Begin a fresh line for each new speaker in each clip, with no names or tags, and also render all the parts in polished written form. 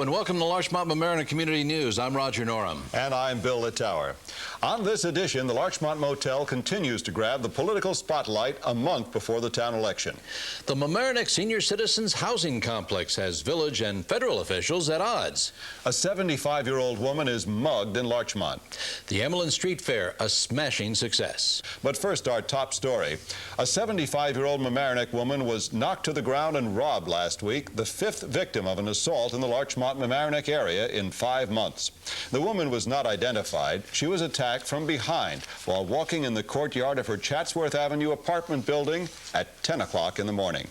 Hello and welcome to Larchmont Mamaroneck Community News. I'm Roger Norum.
And I'm Bill Littauer. On this edition, the Larchmont Motel continues to grab the political spotlight a month before the town election.
The Mamaroneck Senior Citizens Housing Complex has village and federal officials at odds.
A 75-year-old woman is mugged in Larchmont.
The Emlyn Street Fair, a smashing success.
But first, our top story. A 75-year-old Mamaroneck woman was knocked to the ground and robbed last week, the fifth victim of an assault in the Larchmont Mamaroneck area in 5 months. The woman was not identified. She was attacked from behind while walking in the courtyard of her Chatsworth Avenue apartment building at 10 o'clock in the morning.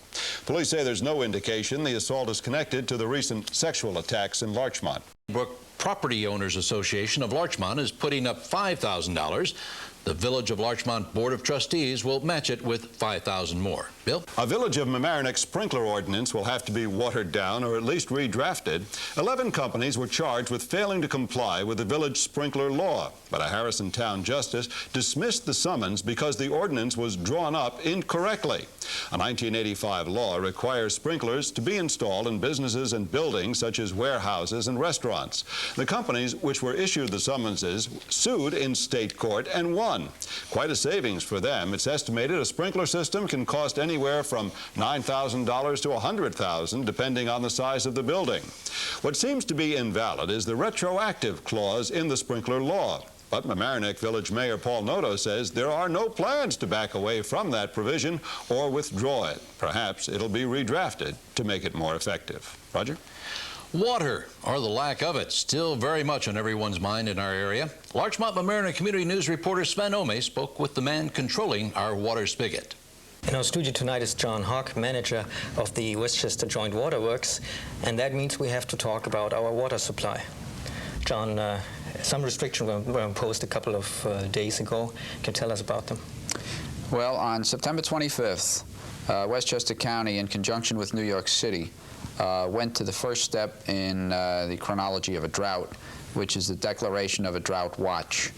Police say there's no indication the assault is connected to the recent sexual attacks in Larchmont.
Brook Property Owners Association of Larchmont is putting up $5,000. The Village of Larchmont Board of Trustees will match it with $5,000 more. Bill?
A Village of Mamaroneck sprinkler ordinance will have to be watered down or at least redrafted. 11 companies were charged with failing to comply with the village sprinkler law, but a Harrison Town justice dismissed the summons because the ordinance was drawn up incorrectly. A 1985 law requires sprinklers to be installed in businesses and buildings such as warehouses and restaurants. The companies which were issued the summonses sued in state court and won. Quite a savings for them. It's estimated a sprinkler system can cost anywhere from $9,000 to $100,000, depending on the size of the building. What seems to be invalid is the retroactive clause in the sprinkler law. But Mamaroneck Village Mayor Paul Noto says there are no plans to back away from that provision or withdraw it. Perhaps it'll be redrafted to make it more effective. Roger?
Water, or the lack of it, still very much on everyone's mind in our area. Larchmont Mamaroneck Community News reporter Sven Ome spoke with the man controlling our water spigot.
In our studio tonight is John Hawk, manager of the Westchester Joint Waterworks, and that means we have to talk about our water supply. John, some restrictions were imposed a couple of days ago. Can you tell us about them?
Well, on September 25th, Westchester County, in conjunction with New York City, went to the first step in the chronology of a drought, which is the declaration of a drought watch.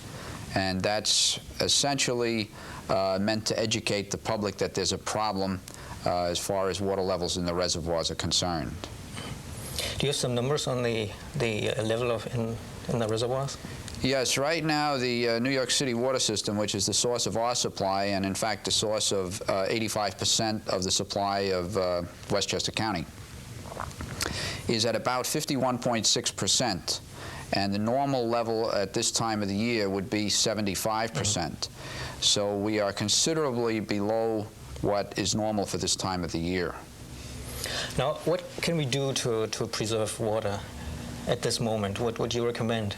And that's essentially meant to educate the public that there's a problem as far as water levels in the reservoirs are concerned.
Do you have some numbers on the level in the reservoirs?
Yes, right now the New York City water system, which is the source of our supply and in fact the source of 85% of the supply of Westchester County, is at about 51.6%. And the normal level at this time of the year would be 75%. So we are considerably below what is normal for this time of the year.
Now, what can we do to preserve water at this moment? What would you recommend?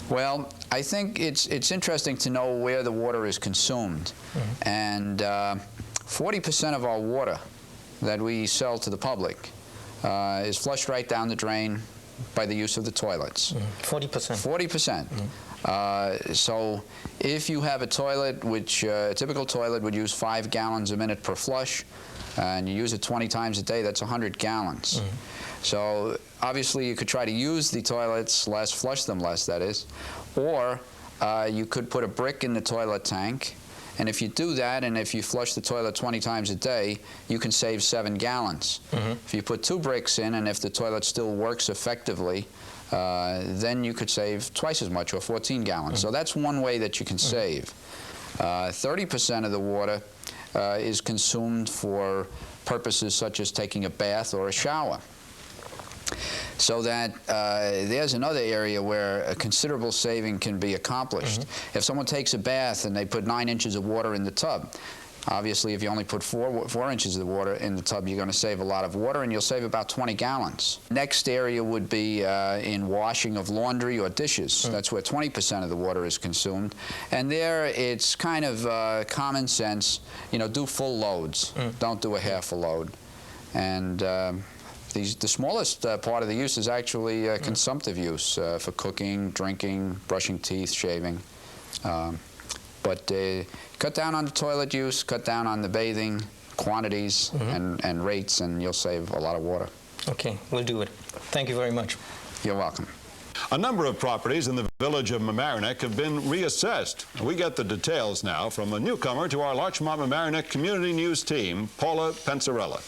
Well, I think it's interesting to know where the water is consumed. And 40% of our water that we sell to the public is flushed right down the drain by the use of the toilets.
40%?
40%. So if you have a toilet, which a typical toilet would use 5 gallons a minute per flush, and you use it 20 times a day, that's 100 gallons. So obviously you could try to use the toilets less, flush them less, that is, or you could put a brick in the toilet tank. And if you do that, and if you flush the toilet 20 times a day, you can save 7 gallons. If you put 2 bricks in, and if the toilet still works effectively, then you could save twice as much, or 14 gallons. So that's one way that you can save. 30% of the water is consumed for purposes such as taking a bath or a shower. So that there's another area where a considerable saving can be accomplished. If someone takes a bath and they put 9 inches of water in the tub, obviously if you only put 4 inches of water in the tub, you're going to save a lot of water, and you'll save about 20 gallons. Next area would be in washing of laundry or dishes. That's where 20% of the water is consumed. And there it's kind of common sense, you know, do full loads. Don't do a half a load. And the smallest part of the use is actually consumptive use for cooking, drinking, brushing teeth, shaving. But cut down on the toilet use, cut down on the bathing quantities and rates, and you'll save a lot of water.
Okay, we'll do it. Thank you very much.
You're welcome.
A number of properties in the village of Mamaroneck have been reassessed. We get the details now from a newcomer to our Larchmont Mamaroneck Community News team, Paula Panzarella.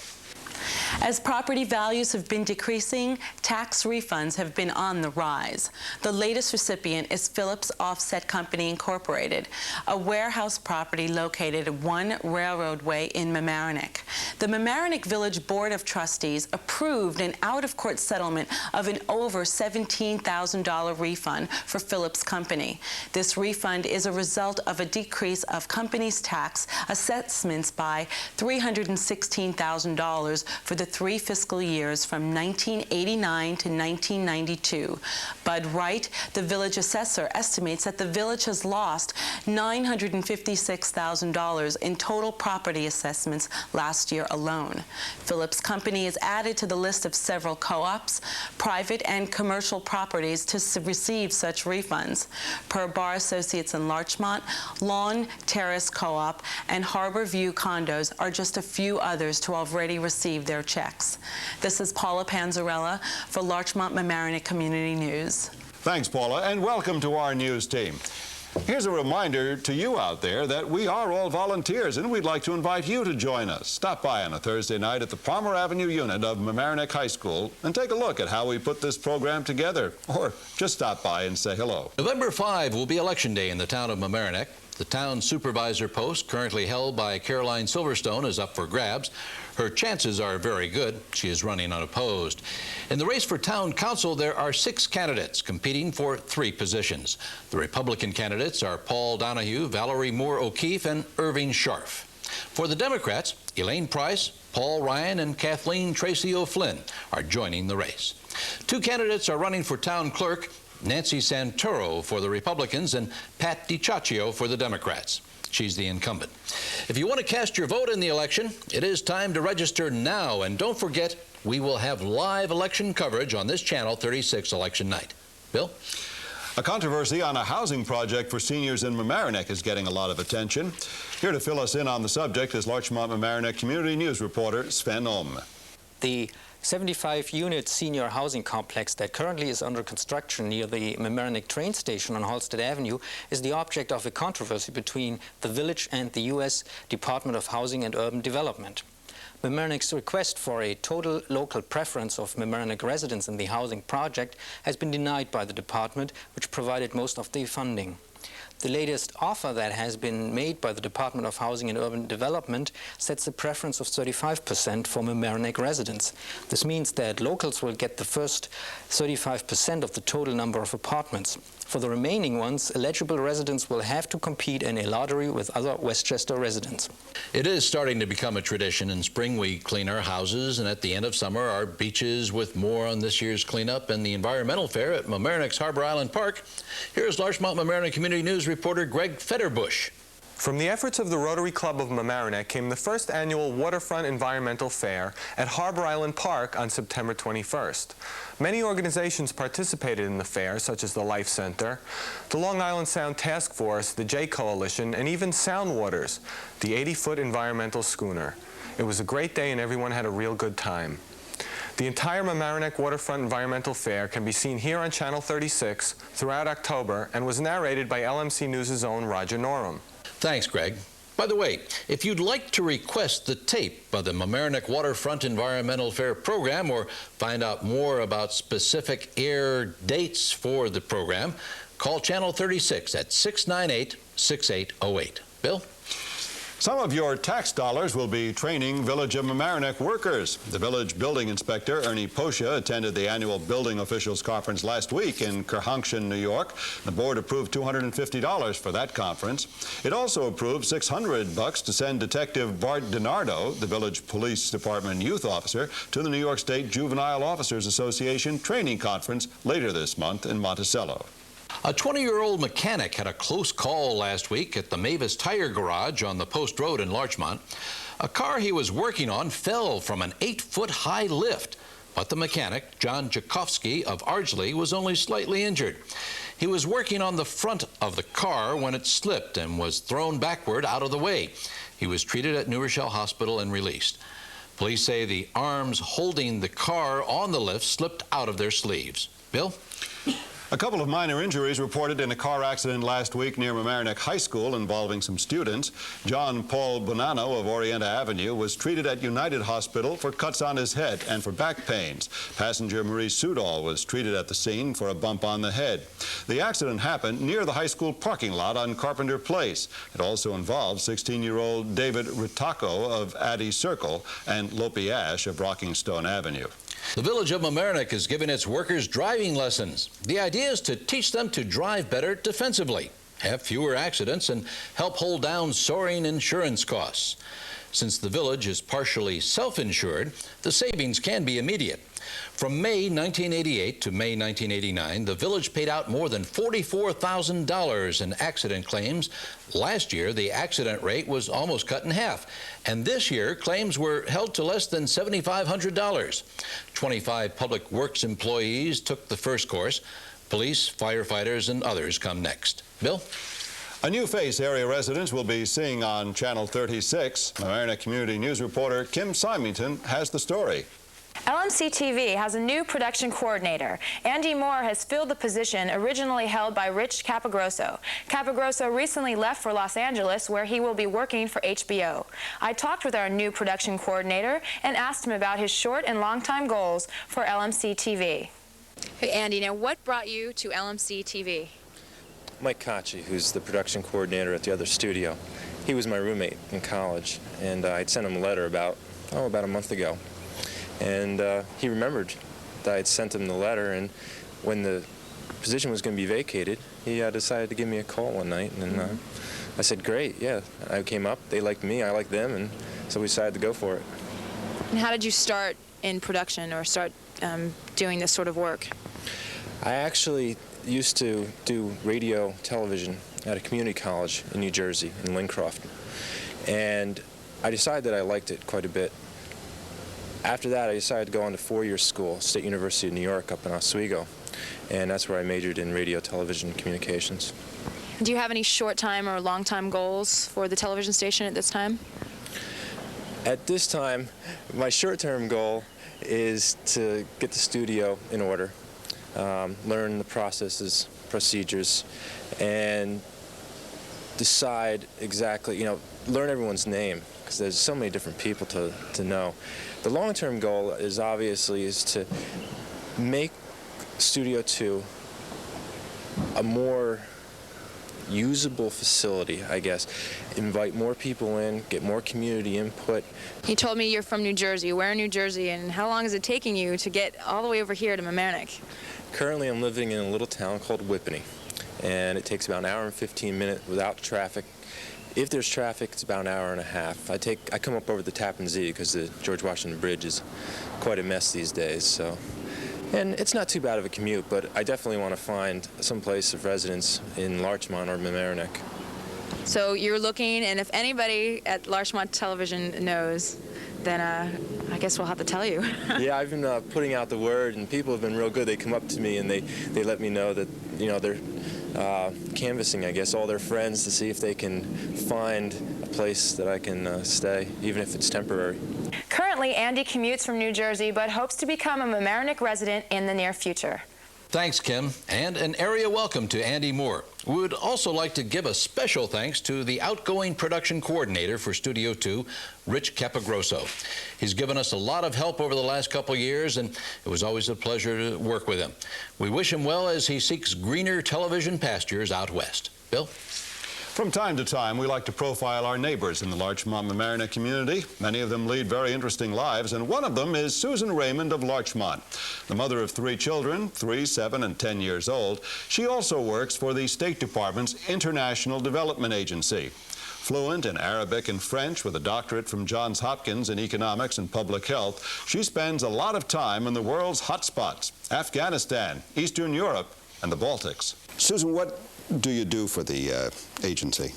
As property values have been decreasing, tax refunds have been on the rise. The latest recipient is Phillips Offset Company Incorporated, a warehouse property located at 1 Railroad Way in Mamaroneck. The Mamaroneck Village Board of Trustees approved an out-of-court settlement of an over $17,000 refund for Phillips Company. This refund is a result of a decrease of company's tax assessments by $316,000 for the 3 fiscal years from 1989 to 1992. Bud Wright, the village assessor, estimates that the village has lost $956,000 in total property assessments last year alone. Phillips Company is added to the list of several co-ops, private and commercial properties to receive such refunds. Per Bar Associates in Larchmont, Lawn Terrace Co-op, and Harbor View Condos are just a few others to already receive their checks. This is Paula Panzarella for Larchmont Mamaroneck Community News.
Thanks, Paula, and welcome to our news team. Here's a reminder to you out there that we are all volunteers, and we'd like to invite you to join us. Stop by on a Thursday night at the Palmer Avenue unit of Mamaroneck High School and take a look at how we put this program together, or just stop by and say hello.
November 5 will be Election Day in the town of Mamaroneck. The town supervisor post, currently held by Caroline Silverstone, is up for grabs. Her chances are very good. She is running unopposed. In the race for town council, there are 6 candidates competing for 3 positions. The Republican candidates are Paul Donahue, Valerie Moore O'Keefe, and Irving Scharf. For the Democrats, Elaine Price, Paul Ryan, and Kathleen Tracy O'Flynn are joining the race. 2 candidates are running for town clerk, Nancy Santoro for the Republicans and Pat DiCiaccio for the Democrats. She's the incumbent. If you want to cast your vote in the election, it is time to register now. And don't forget, we will have live election coverage on this channel 36 election night. Bill?
A controversy on a housing project for seniors in Mamaroneck is getting a lot of attention. Here to fill us in on the subject is Larchmont Mamaroneck Community News reporter Sven Ohm.
The 75-unit senior housing complex that currently is under construction near the Mamaroneck train station on Halstead Avenue is the object of a controversy between the village and the U.S. Department of Housing and Urban Development. Mamaroneck's request for a total local preference of Mamaroneck residents in the housing project has been denied by the department, which provided most of the funding. The latest offer that has been made by the Department of Housing and Urban Development sets a preference of 35% for Mamaroneck residents. This means that locals will get the first 35% of the total number of apartments. For the remaining ones, eligible residents will have to compete in a lottery with other Westchester residents.
It is starting to become a tradition. In spring, we clean our houses, and at the end of summer, our beaches with more on this year's cleanup and the environmental fair at Mamaroneck's Harbor Island Park. Here's Larchmont Mamaroneck Community News reporter Greg Federbush.
From the efforts of the Rotary Club of Mamaroneck came the first annual Waterfront Environmental Fair at Harbor Island Park on September 21st. Many organizations participated in the fair, such as the Life Center, the Long Island Sound Task Force, the J Coalition, and even Sound Waters, the 80-foot environmental schooner. It was a great day and everyone had a real good time. The entire Mamaroneck Waterfront Environmental Fair can be seen here on Channel 36 throughout October and was narrated by LMC News' own Roger Norum.
Thanks, Greg. By the way, if you'd like to request the tape of the Mamaroneck Waterfront Environmental Fair program or find out more about specific air dates for the program, call Channel 36 at 698-6808. Bill?
Some of your tax dollars will be training Village of Mamaroneck workers. The village building inspector, Ernie Posha, attended the annual Building Officials Conference last week in Kerhonkshire, New York. The board approved $250 for that conference. It also approved $600 to send Detective Bart DiNardo, the village police department youth officer, to the New York State Juvenile Officers Association training conference later this month in Monticello.
A 20-year-old mechanic had a close call last week at the Mavis Tire Garage on the Post Road in Larchmont. A car he was working on fell from an 8-foot-high lift, but the mechanic, John Jakowski of Ardsley, was only slightly injured. He was working on the front of the car when it slipped and was thrown backward out of the way. He was treated at New Rochelle Hospital and released. Police say the arms holding the car on the lift slipped out of their sleeves. Bill?
A couple of minor injuries reported in a car accident last week near Mamaroneck High School involving some students. John Paul Bonanno of Orienta Avenue was treated at United Hospital for cuts on his head and for back pains. Passenger Marie Sudol was treated at the scene for a bump on the head. The accident happened near the high school parking lot on Carpenter Place. It also involved 16-year-old David Ritacco of Addy Circle and Lopi Ash of Rockingstone Avenue.
The village of Mamaroneck is giving its workers driving lessons. The idea is to teach them to drive better defensively, have fewer accidents, and help hold down soaring insurance costs. Since the village is partially self-insured, the savings can be immediate. From May 1988 to May 1989, the village paid out more than $44,000 in accident claims. Last year, the accident rate was almost cut in half. And this year, claims were held to less than $7,500. 25 public works employees took the first course. Police, firefighters, and others come next. Bill?
A new face area residents will be seeing on Channel 36. Mamaroneck Community News reporter Kim Simonton has the story.
LMC TV has a new production coordinator. Andy Moore has filled the position originally held by Rich Capagrosso. Capagrosso recently left for Los Angeles, where he will be working for HBO. I talked with our new production coordinator and asked him about his short and long-time goals for LMC TV.
Hey Andy, now what brought you to LMC TV?
Mike Cocchi, who's the production coordinator at the other studio. He was my roommate in college, and I'd sent him a letter about a month ago. And he remembered that I had sent him the letter, and when the position was going to be vacated, he decided to give me a call one night, and I said, great, yeah. I came up, they liked me, I liked them, and so we decided to go for it.
And how did you start in production or start doing this sort of work?
I actually used to do radio television at a community college in New Jersey, in Lincroft, and I decided that I liked it quite a bit. After that, I decided to go on to four-year school, State University of New York up in Oswego, and that's where I majored in radio, television, and communications.
Do you have any short-time or long-time goals for the television station at this time?
At this time, my short-term goal is to get the studio in order, learn the processes, procedures, and decide exactly, learn everyone's name, because there's so many different people to know. The long-term goal is to make Studio 2 a more usable facility, I guess. Invite more people in, get more community input.
You told me you're from New Jersey. Where in New Jersey, and how long is it taking you to get all the way over here to Mamaroneck?
Currently, I'm living in a little town called Whippany, and it takes about an hour and 15 minutes without traffic. If there's traffic, it's about an hour and a half. I come up over the Tappan Zee because the George Washington Bridge is quite a mess these days. So, and it's not too bad of a commute, but I definitely want to find some place of residence in Larchmont or Mamaroneck.
So you're looking, and if anybody at Larchmont Television knows, then I guess we'll have to tell you.
Yeah, I've been putting out the word, and people have been real good. They come up to me and they let me know that they're canvassing, I guess, all their friends to see if they can find a place that I can stay, even if it's temporary.
Currently, Andy commutes from New Jersey, but hopes to become a Mamaroneck resident in the near future.
Thanks, Kim, and an area welcome to Andy Moore. We would also like to give a special thanks to the outgoing production coordinator for Studio 2, Rich Capagrosso. He's given us a lot of help over the last couple of years, and it was always a pleasure to work with him. We wish him well as he seeks greener television pastures out west. Bill?
From time to time, we like to profile our neighbors in the Larchmont-Mamaroneck community. Many of them lead very interesting lives, and one of them is Susan Raymond of Larchmont. The mother of 3 children, 3, 7, and 10 years old, she also works for the State Department's International Development Agency. Fluent in Arabic and French with a doctorate from Johns Hopkins in economics and public health, she spends a lot of time in the world's hotspots, Afghanistan, Eastern Europe, and the Baltics. Susan, what do you do for the agency?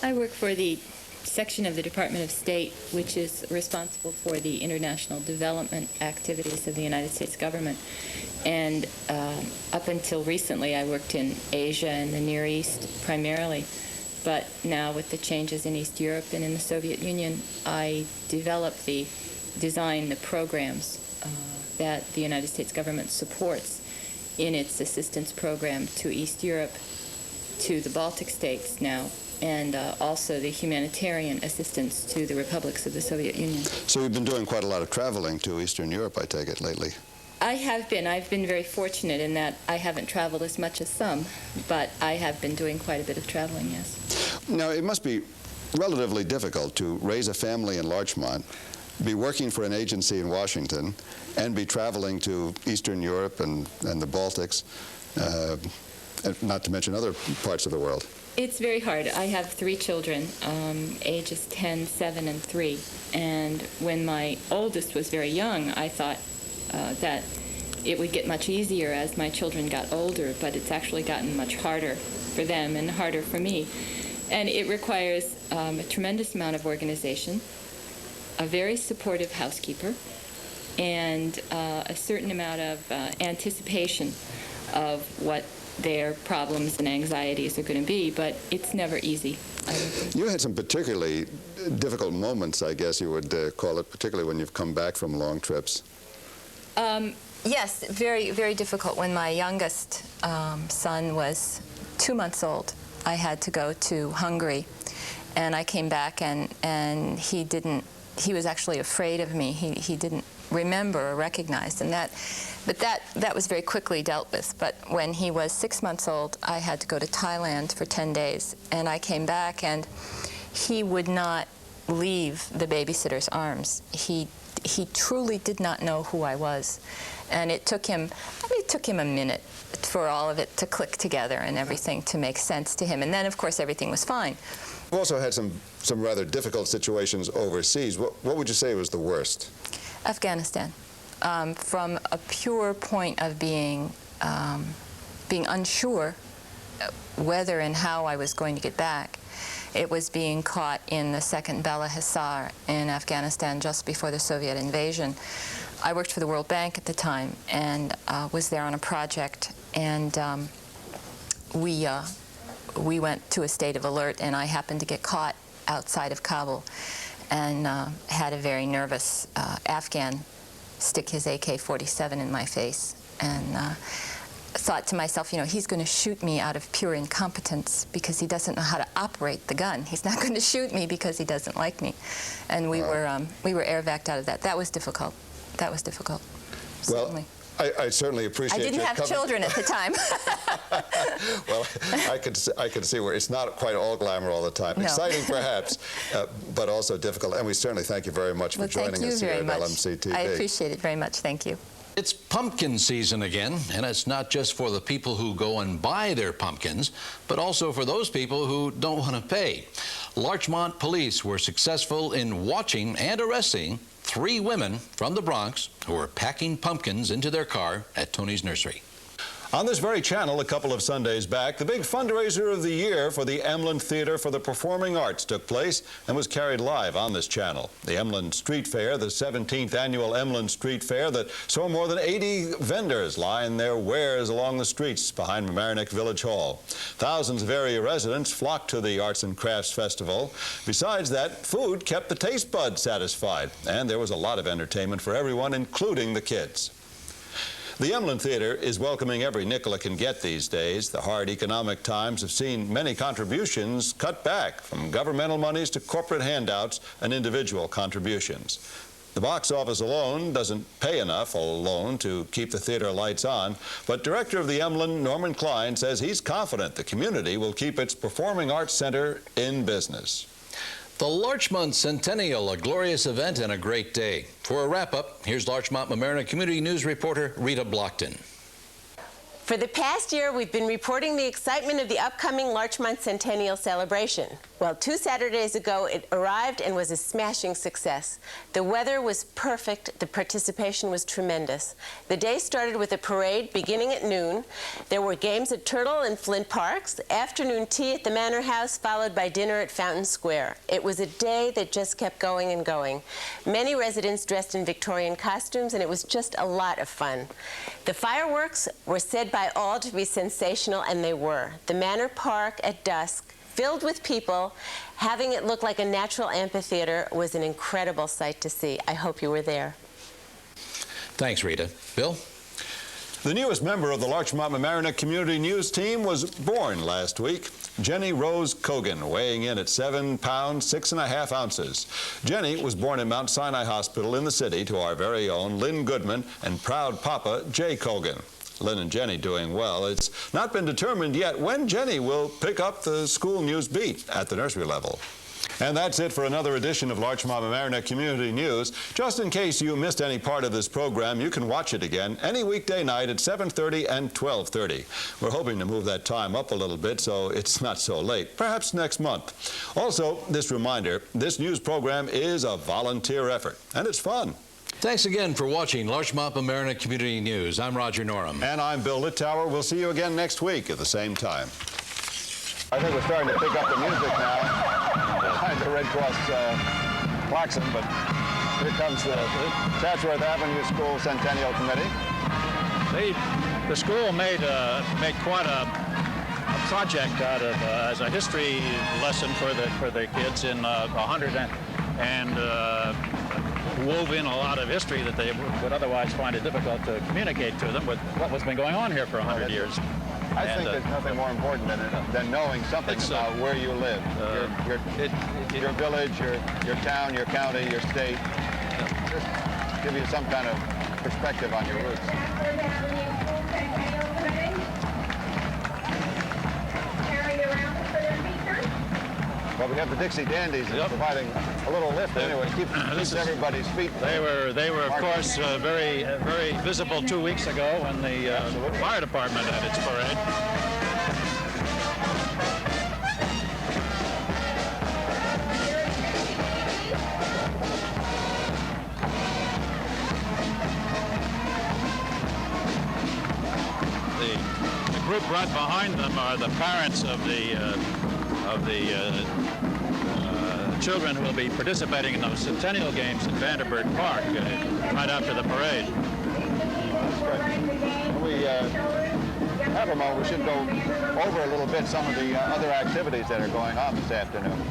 I work for the section of the Department of State which is responsible for the international development activities of the United States government. And up until recently, I worked in Asia and the Near East primarily. But now with the changes in East Europe and in the Soviet Union, I design the programs that the United States government supports. in its assistance program to East Europe, to the Baltic states now, and also the humanitarian assistance to the republics of the Soviet Union.
So you've been doing quite a lot of traveling to Eastern Europe, I take it, lately.
I have been. I've been very fortunate in that I haven't traveled as much as some, but I have been doing quite a bit of traveling, yes.
Now, it must be relatively difficult to raise a family in Larchmont, be working for an agency in Washington, and be traveling to Eastern Europe and the Baltics, not to mention other parts of the world.
It's very hard. I have 3 children, ages 10, 7, and 3. And when my oldest was very young, I thought that it would get much easier as my children got older, but it's actually gotten much harder for them and harder for me. And it requires a tremendous amount of organization, a very supportive housekeeper, and a certain amount of anticipation of what their problems and anxieties are going to be, but it's never easy.
You had some particularly difficult moments, I guess you would call it, particularly when you've come back from long trips.
Yes, very, very difficult. When my youngest son was 2 months old, I had to go to Hungary, and I came back, and he was actually afraid of me. He didn't remember or recognize, but that was very quickly dealt with. But when he was 6 months old, I had to go to Thailand for 10 days, and I came back, and he would not leave the babysitter's arms. He truly did not know who I was, and it took him a minute for all of it to click together and everything to make sense to him. And then, of course, everything was fine.
You've also had some rather difficult situations overseas. What would you say was the worst?
Afghanistan. From a pure point of being unsure whether and how I was going to get back, it was being caught in the second Bala Hisar in Afghanistan just before the Soviet invasion. I worked for the World Bank at the time and was there on a project, and we went to a state of alert, and I happened to get caught outside of Kabul and had a very nervous Afghan stick his AK-47 in my face, and thought to myself, you know, he's going to shoot me out of pure incompetence because he doesn't know how to operate the gun. He's not going to shoot me because he doesn't like me. And we were air-vac'd out of that. That was difficult. That was difficult.
Well,
certainly.
I certainly appreciate.
I didn't have children at the time.
Well, I could see where it's not quite all glamour all the time.
No. Exciting,
perhaps, but also difficult. And we certainly thank you very much for joining us here at LMC TV.
I appreciate it very much. Thank you.
It's pumpkin season again, and it's not just for the people who go and buy their pumpkins, but also for those people who don't want to pay. Larchmont police were successful in watching and arresting 3 women from the Bronx who were packing pumpkins into their car at Tony's nursery.
On this very channel, a couple of Sundays back, the big fundraiser of the year for the Emlyn Theater for the Performing Arts took place and was carried live on this channel. The Emlyn Street Fair, the 17th annual Emlyn Street Fair that saw more than 80 vendors line their wares along the streets behind Mamaroneck Village Hall. Thousands of area residents flocked to the Arts and Crafts Festival. Besides that, food kept the taste buds satisfied, and there was a lot of entertainment for everyone, including the kids. The Emlyn Theater is welcoming every nickel it can get these days. The hard economic times have seen many contributions cut back, from governmental monies to corporate handouts and individual contributions. The box office alone doesn't pay enough alone to keep the theater lights on, but director of the Emlyn, Norman Klein, says he's confident the community will keep its Performing Arts Center in business.
The Larchmont Centennial, a glorious event and a great day. For a wrap-up, here's Larchmont Mamaroneck Community News reporter Rita Blockerton.
For the past year, we've been reporting the excitement of the upcoming Larchmont Centennial celebration. Well, 2 Saturdays ago, it arrived and was a smashing success. The weather was perfect. The participation was tremendous. The day started with a parade beginning at noon. There were games at Turtle and Flint Parks, afternoon tea at the Manor House, followed by dinner at Fountain Square. It was a day that just kept going and going. Many residents dressed in Victorian costumes, and it was just a lot of fun. The fireworks were said by all to be sensational, and they were. The Manor Park at dusk, filled with people, having it look like a natural amphitheater, was an incredible sight to see. I hope you were there.
Thanks, Rita. Bill?
The newest member of the Larchmont Mamaroneck Community News team was born last week. Jenny Rose Cogan, weighing in at 7 pounds, 6½ ounces. Jenny was born in Mount Sinai Hospital in the city to our very own Lynn Goodman and proud papa, Jay Cogan. Lynn and Jenny doing well. It's not been determined yet when Jenny will pick up the school news beat at the nursery level. And that's it for another edition of Larchmont Mamaroneck Community News. Just in case you missed any part of this program, you can watch it again any weekday night at 7:30 and 12:30. We're hoping to move that time up a little bit so it's not so late, perhaps next month. Also, this reminder, this news program is a volunteer effort, and it's fun.
Thanks again for watching Larchmont Mamaroneck Community News. I'm Roger Norum.
And I'm Bill Littauer. We'll see you again next week at the same time. I think we're starting to pick up the music now. Behind the Red Cross klaxon, but here comes the Chatsworth Avenue School Centennial Committee.
The school made quite a project out of as a history lesson for the kids in 100 and wove in a lot of history that they would otherwise find it difficult to communicate to them with what's been going on here for 100 years.
I think there's nothing more important than knowing something about where you live, your village, your town, your county, your state. Just give you some kind of perspective on your roots. Well, we have the Dixie Dandies providing a little lift anyway. Keeps everybody's feet.
They were of course very visible 2 weeks ago when the fire department had its parade. The group right behind them are the parents of the children who will be participating in those Centennial Games at Vanderbilt Park right after the parade.
When we have a moment, we should go over a little bit some of the other activities that are going on this afternoon.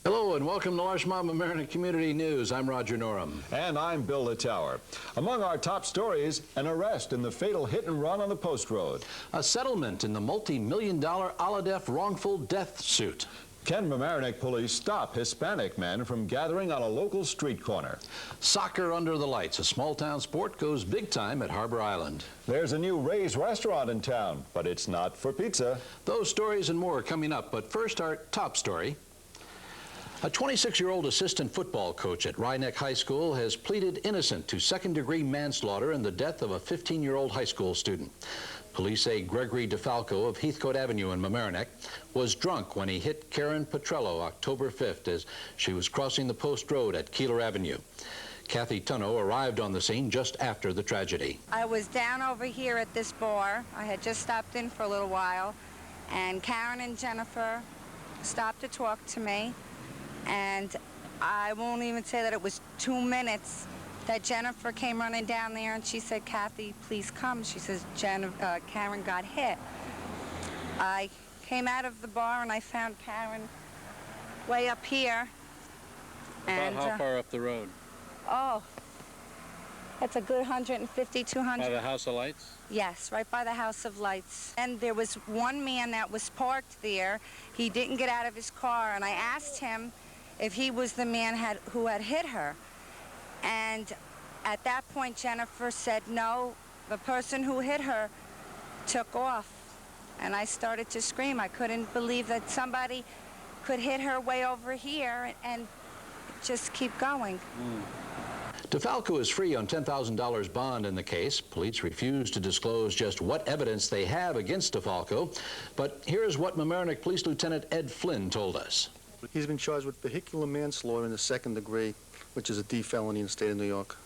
Hello and welcome to Larchmont Mamaroneck Community News. I'm Roger Norum.
And I'm Bill Littauer. Among our top stories, an arrest in the fatal hit and run on the Post Road.
A settlement in the multi-million-dollar Aladef wrongful death suit.
Can Mamaroneck police stop Hispanic men from gathering on a local street corner?
Soccer under the lights. A small-town sport goes big time at Harbor Island.
There's a new Ray's restaurant in town, but it's not for pizza.
Those stories and more coming up, but first our top story. A 26-year-old assistant football coach at Ryeneck High School has pleaded innocent to second-degree manslaughter in the death of a 15-year-old high school student. Police say Gregory DeFalco of Heathcote Avenue in Mamaroneck was drunk when he hit Karen Petrello October 5th as she was crossing the Post Road at Keeler Avenue. Kathy Tunno arrived on the scene just after the tragedy.
I was down over here at this bar. I had just stopped in for a little while, and Karen and Jennifer stopped to talk to me. And I won't even say that it was 2 minutes that Jennifer came running down there and she said, "Kathy, please come." She says, Karen got hit. I came out of the bar and I found Karen way up here.
About how far up the road?
Oh, that's a good 150, 200.
By the House of Lights?
Yes, right by the House of Lights. And there was one man that was parked there. He didn't get out of his car, and I asked him if he was the man who had hit her. And at that point, Jennifer said, no, the person who hit her took off. And I started to scream. I couldn't believe that somebody could hit her way over here and just keep going.
DeFalco is free on $10,000 bond in the case. Police refuse to disclose just what evidence they have against DeFalco. But here's what Mamaroneck Police Lieutenant Ed Flynn told us.
He's been charged with vehicular manslaughter in the second degree, which is a D felony in the state of New York.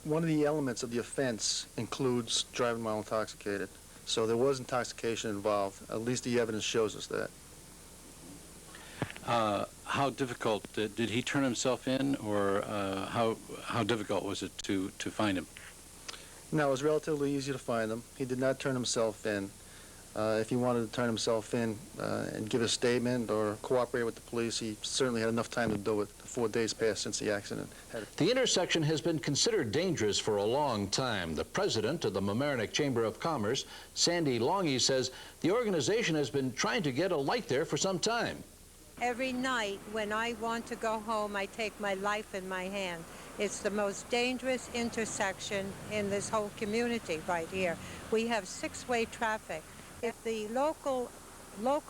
One of the elements of the offense includes driving while intoxicated. So there was intoxication involved. At least the evidence shows us that.
how difficult, did he turn himself in, or how difficult was it to find him?
No, it was relatively easy to find him. He did not turn himself in. If he wanted to turn himself in and give a statement or cooperate with the police, he certainly had enough time to do it. 4 days passed since the accident.
The intersection has been considered dangerous for a long time. The president of the Mamaroneck Chamber of Commerce, Sandy Longy, says the organization has been trying to get a light there for some time.
Every night when I want to go home, I take my life in my hand. It's the most dangerous intersection in this whole community right here. We have six-way traffic. If the local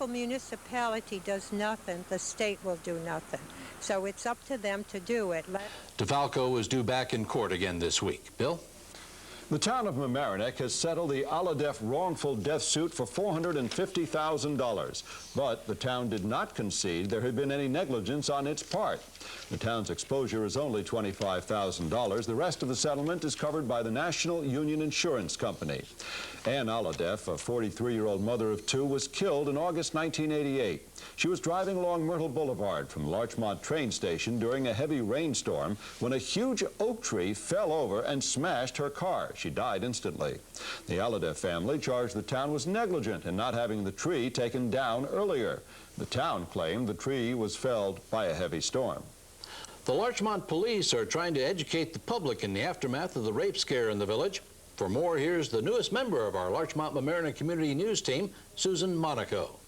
municipality does nothing, the state will do nothing. So it's up to them to do it.
DeFalco is due back in court again this week. Bill?
The town of Mamaroneck has settled the Aladef wrongful death suit for $450,000, but the town did not concede there had been any negligence on its part. The town's exposure is only $25,000. The rest of the settlement is covered by the National Union Insurance Company. Ann Aladef, a 43-year-old mother of two, was killed in August 1988. She was driving along Myrtle Boulevard from Larchmont train station during a heavy rainstorm when a huge oak tree fell over and smashed her car. She died instantly. The Aladef family charged the town was negligent in not having the tree taken down earlier. The town claimed the tree was felled by a heavy storm.
The Larchmont police are trying to educate the public in the aftermath of the rape scare in the village. For more, here's the newest member of our Larchmont-Mamaroneck Community News team, Susan Monaco.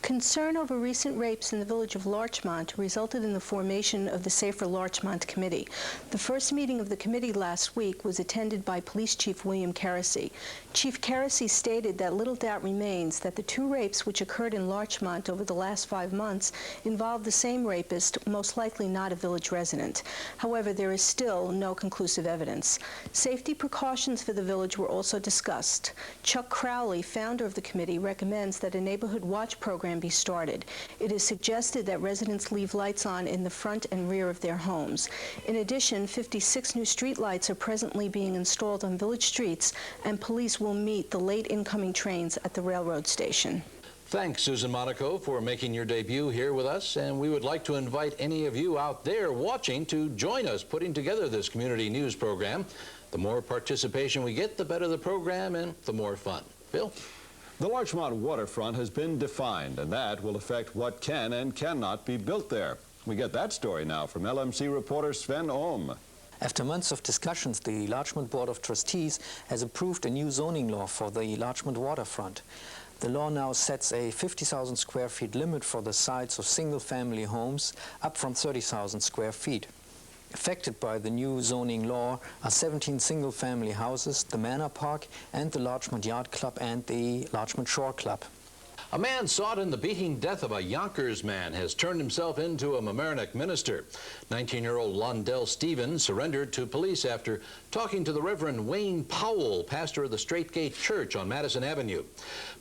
Concern over recent rapes in the village of Larchmont resulted in the formation of the Safer Larchmont Committee. The first meeting of the committee last week was attended by Police Chief William Carasy. Chief Carasy stated that little doubt remains that the two rapes which occurred in Larchmont over the last 5 months involved the same rapist, most likely not a village resident. However, there is still no conclusive evidence. Safety precautions for the village were also discussed. Chuck Crowley, founder of the committee, recommends that a neighborhood watch program be started. It is suggested that residents leave lights on in the front and rear of their homes. In addition, 56 new street lights are presently being installed on village streets, and police will meet the late incoming trains at the railroad station.
Thanks, Susan Monaco, for making your debut here with us, and we would like to invite any of you out there watching to join us putting together this community news program. The more participation we get, the better the program and the more fun. Bill?
The Larchmont waterfront has been defined, and that will affect what can and cannot be built there. We get that story now from LMC reporter Sven Ohm.
After months of discussions, the Larchmont Board of Trustees has approved a new zoning law for the Larchmont waterfront. The law now sets a 50,000 square feet limit for the sites of single-family homes, up from 30,000 square feet. Affected by the new zoning law are 17 single-family houses, the Manor Park, and the Larchmont Yacht Club and the Larchmont Shore Club.
A man sought in the beating death of a Yonkers man has turned himself into a Mamaroneck minister. 19-year-old Londell Stevens surrendered to police after talking to the Reverend Wayne Powell, pastor of the Straight Gate Church on Madison Avenue.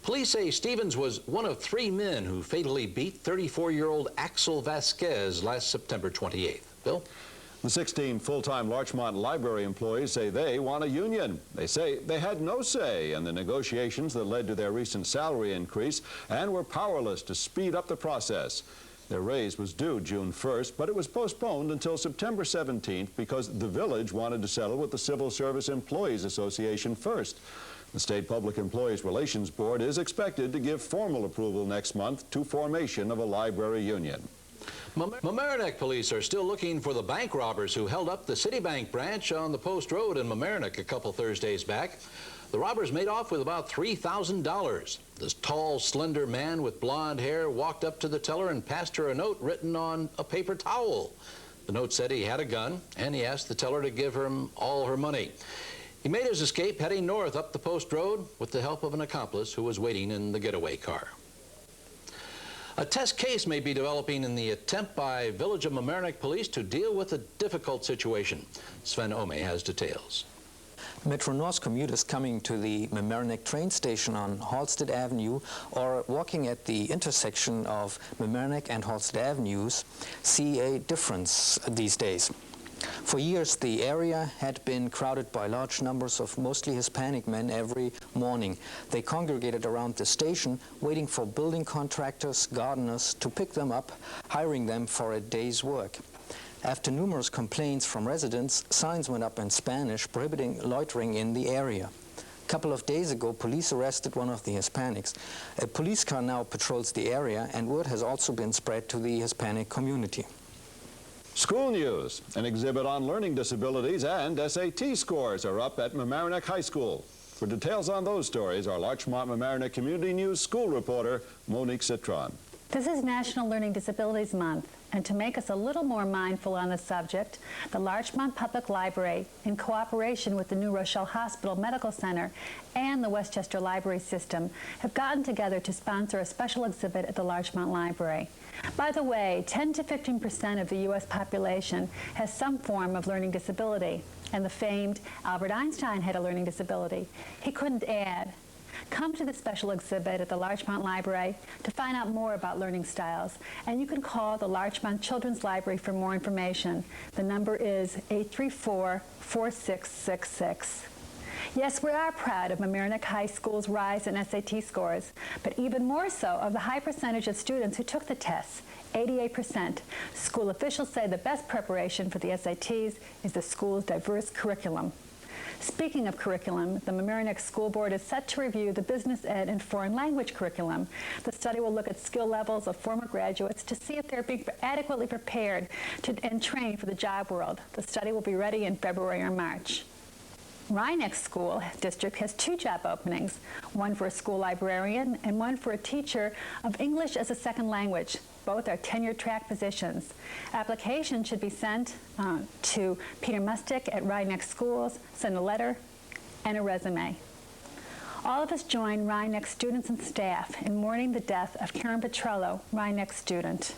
Police say Stevens was one of 3 men who fatally beat 34-year-old Axel Vasquez last September 28th. Bill?
The 16 full-time Larchmont Library employees say they want a union. They say they had no say in the negotiations that led to their recent salary increase and were powerless to speed up the process. Their raise was due June 1st, but it was postponed until September 17th because the village wanted to settle with the Civil Service Employees Association first. The State Public Employees Relations Board is expected to give formal approval next month to formation of a library union.
Mamaroneck police are still looking for the bank robbers who held up the Citibank branch on the Post Road in Mamaroneck a couple Thursdays back. The robbers made off with about $3,000. This tall, slender man with blonde hair walked up to the teller and passed her a note written on a paper towel. The note said he had a gun, and he asked the teller to give him all her money. He made his escape heading north up the Post Road with the help of an accomplice who was waiting in the getaway car. A test case may be developing in the attempt by Village of Mamaroneck Police to deal with a difficult situation. Sven Ome has details.
Metro North commuters coming to the Mamaroneck train station on Halstead Avenue or walking at the intersection of Mamaroneck and Halstead Avenues see a difference these days. For years, the area had been crowded by large numbers of mostly Hispanic men every morning. They congregated around the station, waiting for building contractors, gardeners to pick them up, hiring them for a day's work. After numerous complaints from residents, signs went up in Spanish prohibiting loitering in the area. A couple of days ago, police arrested one of the Hispanics. A police car now patrols the area, and word has also been spread to the Hispanic community.
School news. An exhibit on learning disabilities and SAT scores are up at Mamaroneck High School. For details on those stories, our Larchmont-Mamaroneck Community News school reporter, Monique Citron.
This is National Learning Disabilities Month, and to make us a little more mindful on the subject, the Larchmont Public Library, in cooperation with the New Rochelle Hospital Medical Center and the Westchester Library System, have gotten together to sponsor a special exhibit at the Larchmont Library. By the way, 10 to 15% of the U.S. population has some form of learning disability, and the famed Albert Einstein had a learning disability. He couldn't add. Come to the special exhibit at the Larchmont Library to find out more about learning styles, and you can call the Larchmont Children's Library for more information. The number is 834-4666. Yes, we are proud of Mamaroneck High School's rise in SAT scores, but even more so of the high percentage of students who took the tests, 88%. School officials say the best preparation for the SATs is the school's diverse curriculum. Speaking of curriculum, the Mamaroneck School Board is set to review the business ed and foreign language curriculum. The study will look at skill levels of former graduates to see if they're being adequately prepared and trained for the job world. The study will be ready in February or March. Rhinex School District has 2 job openings, one for a school librarian and one for a teacher of English as a second language. Both are tenure-track positions. Applications should be sent to Peter Mustick at Rhinex Schools. Send a letter and a resume. All of us join Rhinex students and staff in mourning the death of Karen Petrello, Rhinex student.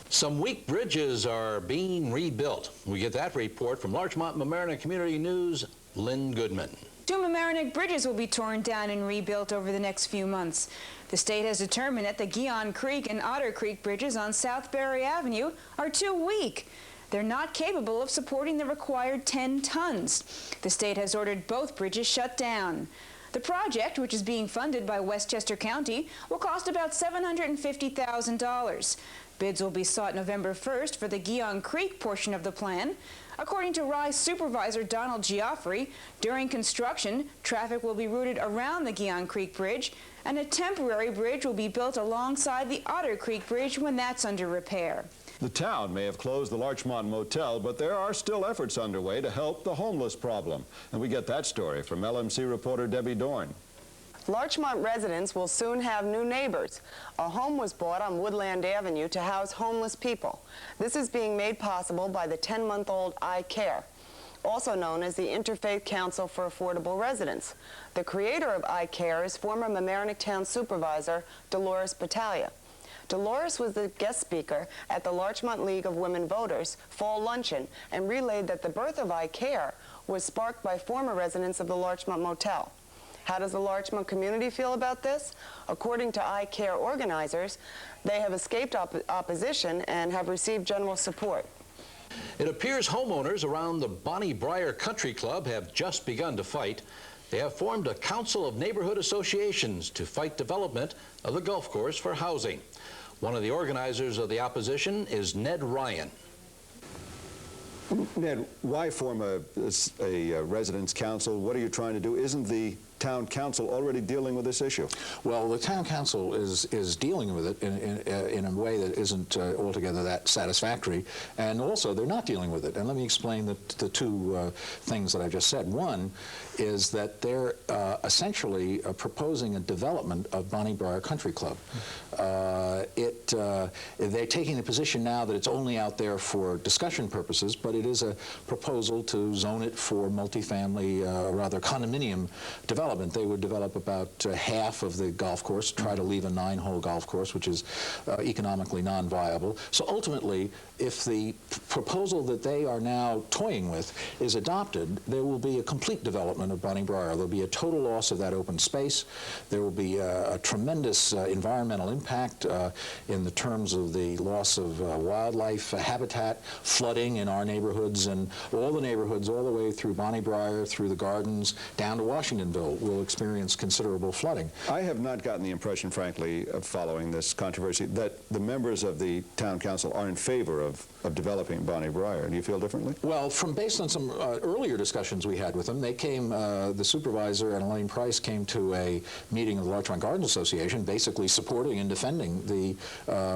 Some weak bridges are being rebuilt. We get that report from Larchmont-Mamaroneck Community News, Lynn Goodman.
2 Mamaroneck bridges will be torn down and rebuilt over the next few months. The state has determined that the Gilligan Creek and Otter Creek bridges on South Berry Avenue are too weak. They're not capable of supporting the required 10 tons. The state has ordered both bridges shut down. The project, which is being funded by Westchester County, will cost about $750,000. Bids will be sought November 1st for the Gilligan Creek portion of the plan. According to RISE Supervisor Donald Geoffrey, during construction, traffic will be routed around the Gilligan Creek Bridge, and a temporary bridge will be built alongside the Otter Creek Bridge when that's under repair.
The town may have closed the Larchmont Motel, but there are still efforts underway to help the homeless problem. And we get that story from LMC reporter Debbie Doern.
Larchmont residents will soon have new neighbors. A home was bought on Woodland Avenue to house homeless people. This is being made possible by the 10-month-old iCare, also known as the Interfaith Council for Affordable Residence. The creator of iCare is former Mamaroneck Town Supervisor Dolores Battaglia. Dolores was the guest speaker at the Larchmont League of Women Voters Fall Luncheon and relayed that the birth of iCare was sparked by former residents of the Larchmont Motel. How does the Larchmont community feel about this? According to iCare organizers, they have escaped opposition and have received general support.
It appears homeowners around the Bonnie Briar Country Club have just begun to fight. They have formed a council of neighborhood associations to fight development of the golf course for housing. One of the organizers of the opposition is Ned Ryan.
Ned, why form a residents' council? What are you trying to do? Isn't the town council already dealing with this issue?
Well, the town council is dealing with it in a way that isn't altogether that satisfactory, and also they're not dealing with it. And let me explain the 2 things that I just said. One is that they're essentially proposing a development of Bonnie Briar Country Club. They're taking the position now that it's only out there for discussion purposes, but it is a proposal to zone it for multifamily, rather condominium development. They would develop about half of the golf course, try to leave a 9-hole golf course, which is economically non-viable. So ultimately, if the proposal that they are now toying with is adopted, there will be a complete development of Bonnie Briar. There will be a total loss of that open space. There will be a tremendous environmental impact in the terms of the loss of wildlife habitat, flooding in our neighborhoods, and all the neighborhoods all the way through Bonnie Briar, through the gardens, down to Washingtonville will experience considerable flooding.
I have not gotten the impression, frankly, of following this controversy, that the members of the town council are in favor of developing Bonnie Briar. Do you feel differently?
Well, based on some earlier discussions we had with them, they came, the supervisor and Elaine Price came to a meeting of the Larchmont Gardens Association, basically supporting and defending the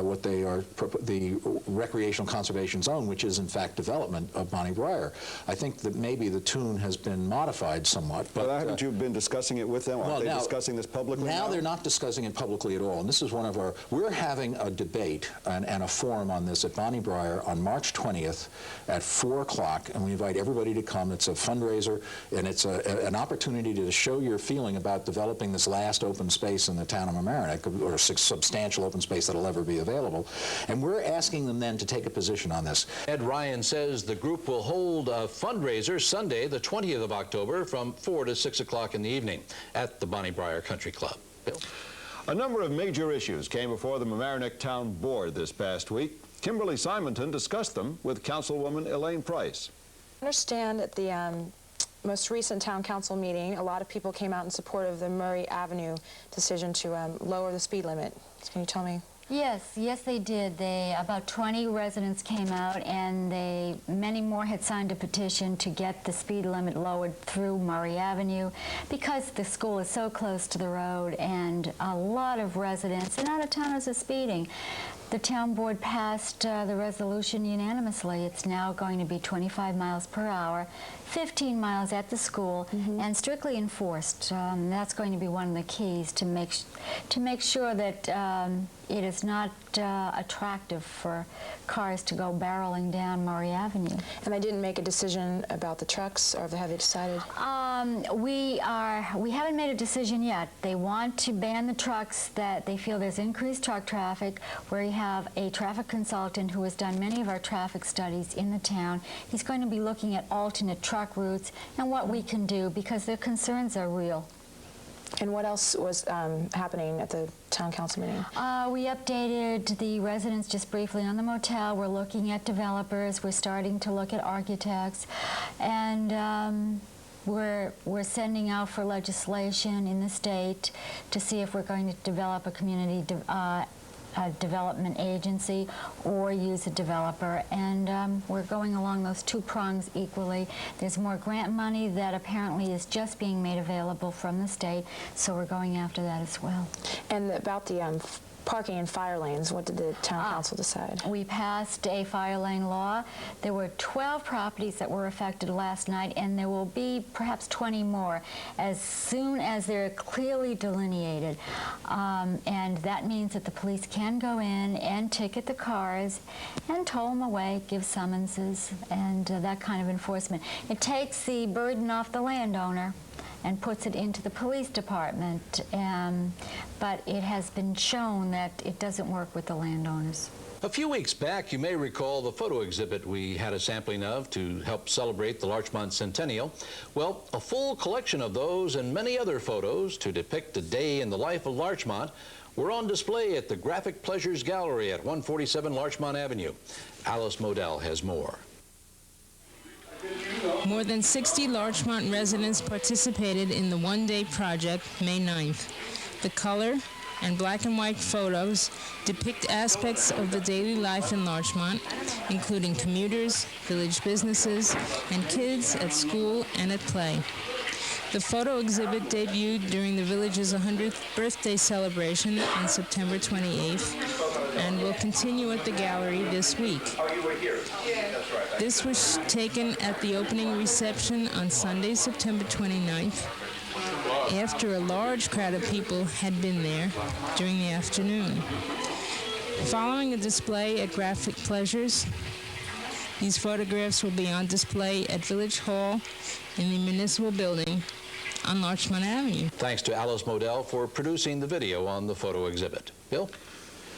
what they are the recreational conservation zone, which is in fact development of Bonnie Briar. I think that maybe the tune has been modified somewhat. But haven't
you been discussing it with them? Aren't they discussing this publicly now?
Now they're not discussing it publicly at all. And this is one of our, we're having a debate and a forum on this at Bonnie Briar on March 20th at 4 o'clock, and we invite everybody to come. It's a fundraiser, and it's an opportunity to show your feeling about developing this last open space in the town of Mamaroneck, or substantial open space that'll ever be available. And we're asking them then to take a position on this.
Ed Ryan says the group will hold a fundraiser Sunday, the 20th of October, from 4 to 6 o'clock in the evening at the Bonnie Briar Country Club. Bill?
A number of major issues came before the Mamaroneck Town Board this past week. Kimberly Simonton discussed them with Councilwoman Elaine Price.
I understand at the most recent town council meeting, a lot of people came out in support of the Murray Avenue decision to lower the speed limit. Can you tell me?
Yes, they did. About 20 residents came out, and many more had signed a petition to get the speed limit lowered through Murray Avenue because the school is so close to the road, and a lot of residents and out-of-towners are speeding. The town board passed the resolution unanimously. It's now going to be 25 miles per hour, 15 miles at the school, and strictly enforced. That's going to be one of the keys to make sure that it is not attractive for cars to go barreling down Murray Avenue.
And they didn't make a decision about the trucks, or have they decided?
We haven't made a decision yet. They want to ban the trucks that they feel there's increased truck traffic. We have a traffic consultant who has done many of our traffic studies in the town. He's going to be looking at alternate truck routes and what we can do, because their concerns are real.
And what else was happening at the town council meeting?
We updated the residents just briefly on the motel. We're looking at developers. We're starting to look at architects. And we're sending out for legislation in the state to see if we're going to develop a community development agency or use a developer, and we're going along those two prongs equally. There's more grant money that apparently is just being made available from the state, so we're going after that as well.
And about the parking and fire lanes, what did the town council decide?
We passed a fire lane law. There were 12 properties that were affected last night, and there will be perhaps 20 more as soon as they're clearly delineated. And that means that the police can go in and ticket the cars and tow them away, give summonses, and that kind of enforcement. It takes the burden off the landowner and puts it into the police department, but it has been shown that it doesn't work with the landowners.
A few weeks back, you may recall the photo exhibit we had a sampling of to help celebrate the Larchmont Centennial. Well, a full collection of those and many other photos to depict a day in the life of Larchmont were on display at the Graphic Pleasures Gallery at 147 Larchmont Avenue. Alice Modell has more.
More than 60 Larchmont residents participated in the one-day project May 9th. The color and black and white photos depict aspects of the daily life in Larchmont, including commuters, village businesses, and kids at school and at play. The photo exhibit debuted during the village's 100th birthday celebration on September 28th and will continue at the gallery this week. This was taken at the opening reception on Sunday, September 29th, after a large crowd of people had been there during the afternoon. Following a display at Graphic Pleasures, these photographs will be on display at Village Hall in the municipal building on Larchmont Avenue.
Thanks to Alice Modell for producing the video on the photo exhibit. Bill?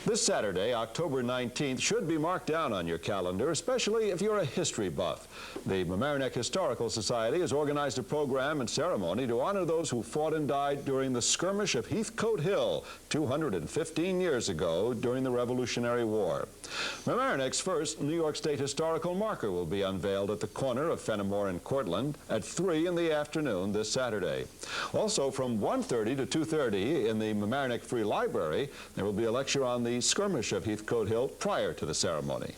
This Saturday, October 19th, should be marked down on your calendar, especially if you're a history buff. The Mamaroneck Historical Society has organized a program and ceremony to honor those who fought and died during the skirmish of Heathcote Hill 215 years ago during the Revolutionary War. Mamaroneck's first New York State historical marker will be unveiled at the corner of Fenimore and Cortlandt at 3 in the afternoon this Saturday. Also, from 1:30 to 2:30 in the Mamaroneck Free Library, there will be a lecture on the skirmish of Heathcote Hill prior to the ceremony.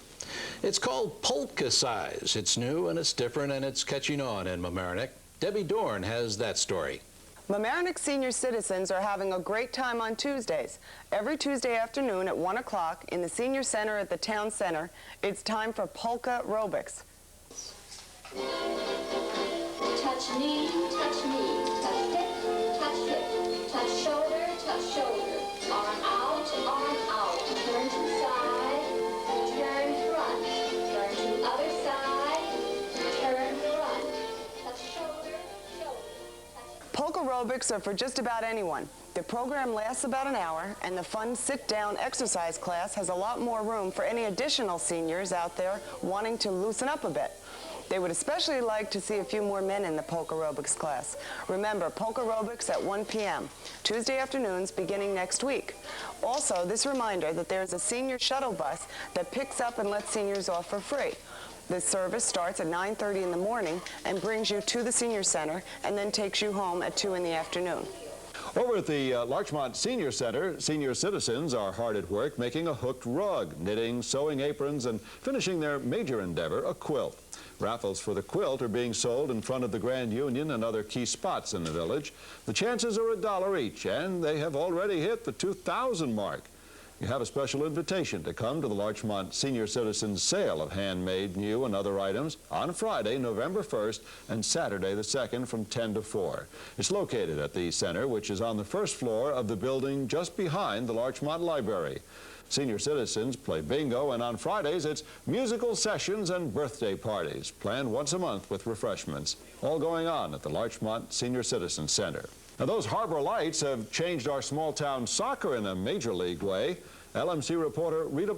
It's called polka size. It's new and it's different and it's catching on in Mamaroneck. Debbie Doern has that story.
Mamaroneck senior citizens are having a great time on Tuesdays. Every Tuesday afternoon at 1 o'clock in the senior center at the town center, it's time for polka aerobics.
Touch knee, touch hip, touch shoulder, arm out, turn to side, turn front, turn to other side, turn front, touch shoulder,
Polka aerobics are for just about anyone. The program lasts about an hour, and the fun sit-down exercise class has a lot more room for any additional seniors out there wanting to loosen up a bit. They would especially like to see a few more men in the polka aerobics class. Remember, polka aerobics at 1 p.m., Tuesday afternoons beginning next week. Also, this reminder that there's a senior shuttle bus that picks up and lets seniors off for free. This service starts at 9:30 in the morning and brings you to the senior center and then takes you home at 2 in the afternoon.
Over at the Larchmont Senior Center, senior citizens are hard at work making a hooked rug, knitting, sewing aprons, and finishing their major endeavor, a quilt. Raffles for the quilt are being sold in front of the Grand Union and other key spots in the village. The chances are $1 each, and they have already hit the 2,000 mark. You have a special invitation to come to the Larchmont Senior Citizens Sale of handmade, new, and other items on Friday, November 1st, and Saturday the 2nd from 10 to 4. It's located at the center, which is on the first floor of the building just behind the Larchmont Library. Senior citizens play bingo, and on Fridays it's musical sessions and birthday parties, planned once a month with refreshments, all going on at the Larchmont Senior Citizens Center. Now, those harbor lights have changed our small-town soccer in a major league way. LMC reporter Rita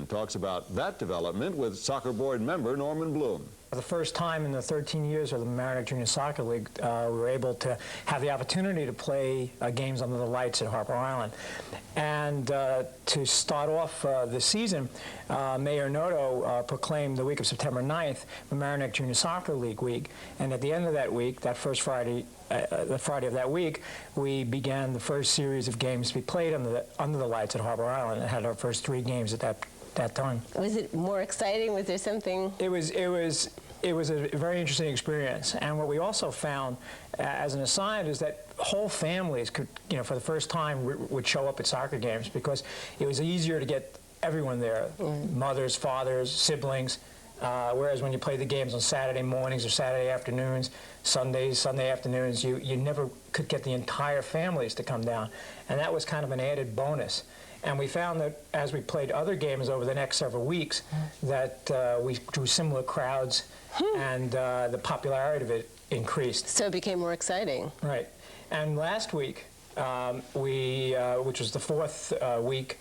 talks about that development with soccer board member Norman Bloom.
For the first time in the 13 years of the Mamaroneck Junior Soccer League, we were able to have the opportunity to play games under the lights at Harper Island. And to start off the season, Mayor Noto proclaimed the week of September 9th Mamaroneck Junior Soccer League week. And at the end of that week, that first Friday, the Friday of that week, we began the first series of games to be played under the lights at Harper Island, and had our first 3 games at that time.
Was it more exciting? Was there something?
It was a very interesting experience. And what we also found, as an aside, is that whole families could, for the first time, would show up at soccer games, because it was easier to get everyone there, mothers, fathers, siblings. Whereas when you play the games on Saturday mornings or Saturday afternoons, Sunday afternoons, you never could get the entire families to come down. And that was kind of an added bonus. And we found that as we played other games over the next several weeks, that we drew similar crowds, and the popularity of it increased.
So it became more exciting.
Right. And last week, which was the 4th week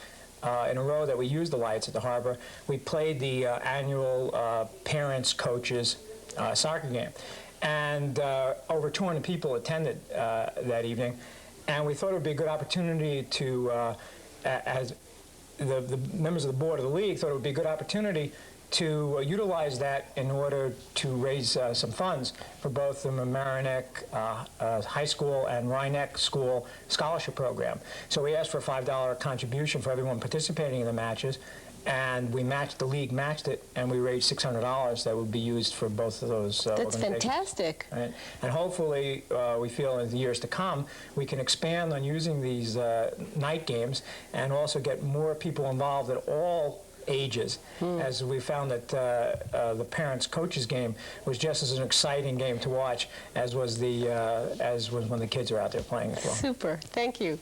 in a row that we used the lights at the harbor, we played the annual parents, coaches soccer game. And over 200 people attended that evening. And we thought it would be a good opportunity to, as the members of the board of the league thought it would be a good opportunity to utilize that in order to raise some funds for both the Mamaroneck High School and Rhinebeck School scholarship program. So we asked for a $5 contribution for everyone participating in the matches, and the league matched it, and we raised $600 that would be used for both of those
That's fantastic.
Right? And hopefully, we feel in the years to come, we can expand on using these night games and also get more people involved at all ages, as we found that the parents coaches game was just as an exciting game to watch as was when the kids are out there playing as well.
Super. Thank you.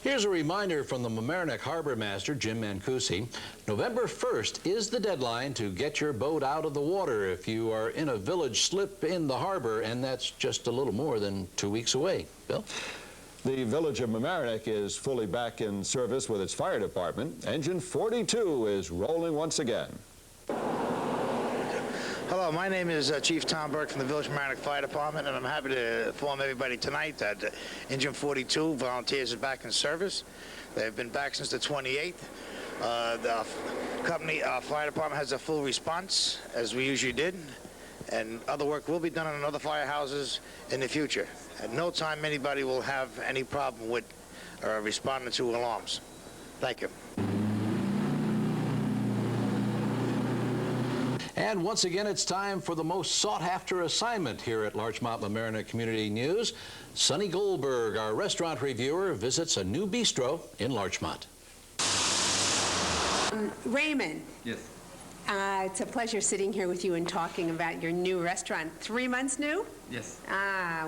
Here's a reminder from the Mamaroneck Harbor Master, Jim Mancusi. November 1st is the deadline to get your boat out of the water if you are in a village slip in the harbor, and that's just a little more than 2 weeks away. Bill?
The village of Mamaroneck is fully back in service with its fire department. Engine 42 is rolling once again.
Hello, my name is Chief Tom Burke from the Village of Mamaroneck Fire Department, and I'm happy to inform everybody tonight that Engine 42 volunteers is back in service. They've been back since the 28th. The company, fire department has a full response, as we usually did, and other work will be done on other firehouses in the future. At no time anybody will have any problem with responding to alarms. Thank you.
And once again, it's time for the most sought-after assignment here at Larchmont Mamaroneck Community News. Sonny Goldberg, our restaurant reviewer, visits a new bistro in Larchmont.
Raymon.
Yes.
It's a pleasure sitting here with you and talking about your new restaurant. 3 months new?
Yes.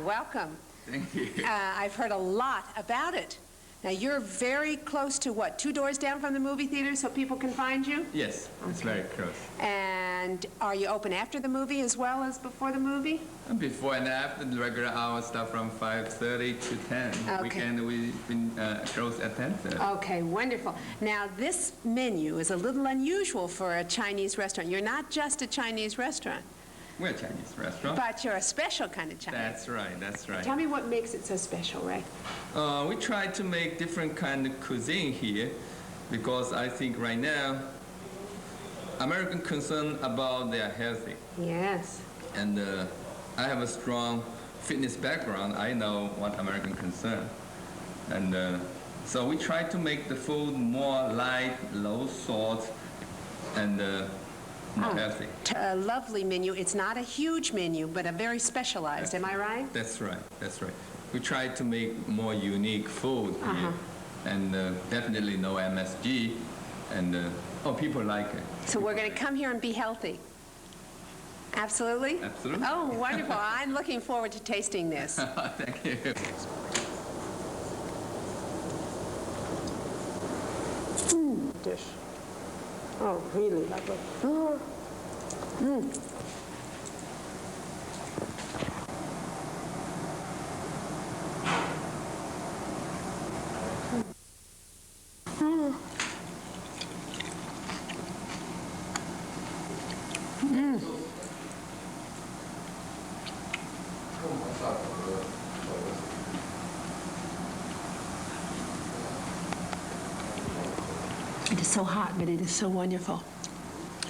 Welcome.
Thank you.
I've heard a lot about it. Now, you're very close to what, 2 doors down from the movie theater so people can find you?
Yes, it's very close.
And are you open after the movie as well as before the movie?
Before and after, the regular hours start from 5:30 to 10.
Okay.
Weekend we've been closed at 10:30.
Okay, wonderful. Now, this menu is a little unusual for a Chinese restaurant. You're not just a Chinese restaurant.
We're a Chinese restaurant.
But you're a special kind of Chinese.
That's right, that's right.
Tell me what makes it so special, Ray.
We try to make different kind of cuisine here because I think right now, American concern about their healthy.
Yes.
And I have a strong fitness background. I know what American concern. And so we try to make the food more light, low salt, and more healthy.
A lovely menu. It's not a huge menu, but a very specialized. Am I right?
That's right. That's right. We try to make more unique food here, and definitely no MSG, and people like it.
So we're going to come here and be healthy. Absolutely?
Absolutely.
Oh, wonderful. I'm looking forward to tasting this.
Thank you.
Dish. Oh, really lovely. Oh. Mm. Mm. Mm. It is so hot, but it is so wonderful.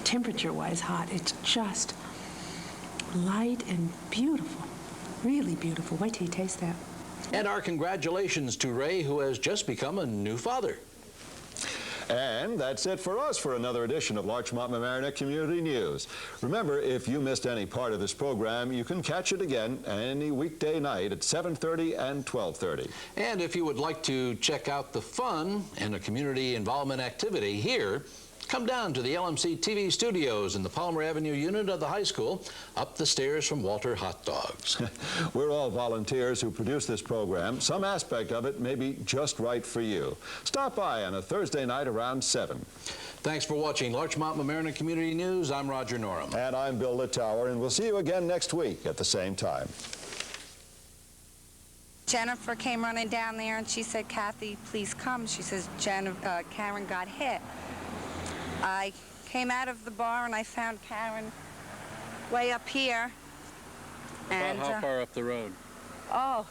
Temperature-wise hot. It's just light and beautiful. Really beautiful. Wait till you taste that.
And our congratulations to Ray, who has just become a new father.
And that's it for us for another edition of Larchmont Mamaroneck Community News. Remember, if you missed any part of this program, you can catch it again any weekday night at 7:30 and 12:30.
And if you would like to check out the fun and a community involvement activity here, come down to the LMC TV studios in the Palmer Avenue unit of the high school, up the stairs from Walter Hot Dogs.
We're all volunteers who produce this program. Some aspect of it may be just right for you. Stop by on a Thursday night around 7.
Thanks for watching Larchmont Mamaroneck Community News. I'm Roger Norum.
And I'm Bill Littauer, and we'll see you again next week at the same time.
Jennifer came running down there and she said, "Kathy, please come." She says, Karen got hit. I came out of the bar and I found Karen way up here.
About how far up the road?
Oh,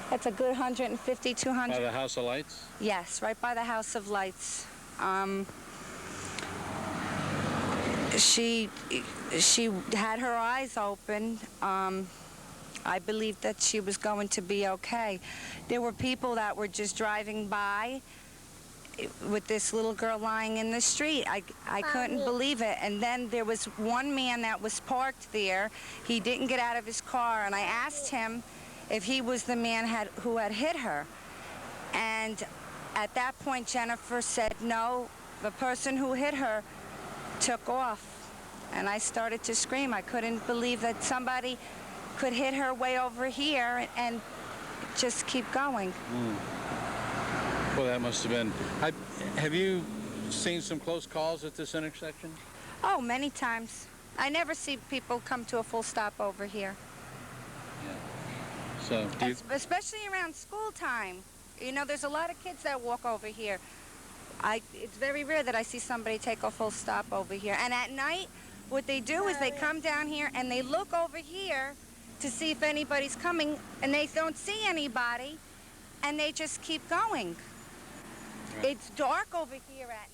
that's a good 150, 200.
By the House of Lights?
Yes, right by the House of Lights. She had her eyes open. I believed that she was going to be okay. There were people that were just driving by with this little girl lying in the street. I couldn't believe it. And then there was one man that was parked there. He didn't get out of his car, and I asked him if he was the man who had hit her. And at that point, Jennifer said, no, the person who hit her took off. And I started to scream. I couldn't believe that somebody could hit her way over here and just keep going.
Well, that must have been. Have you seen some close calls at this intersection?
Oh, many times. I never see people come to a full stop over here.
Yeah. So,
especially around school time. You know, there's a lot of kids that walk over here. It's very rare that I see somebody take a full stop over here. And at night, what they do is they come down here and they look over here to see if anybody's coming, and they don't see anybody, and they just keep going. Right. It's dark over here at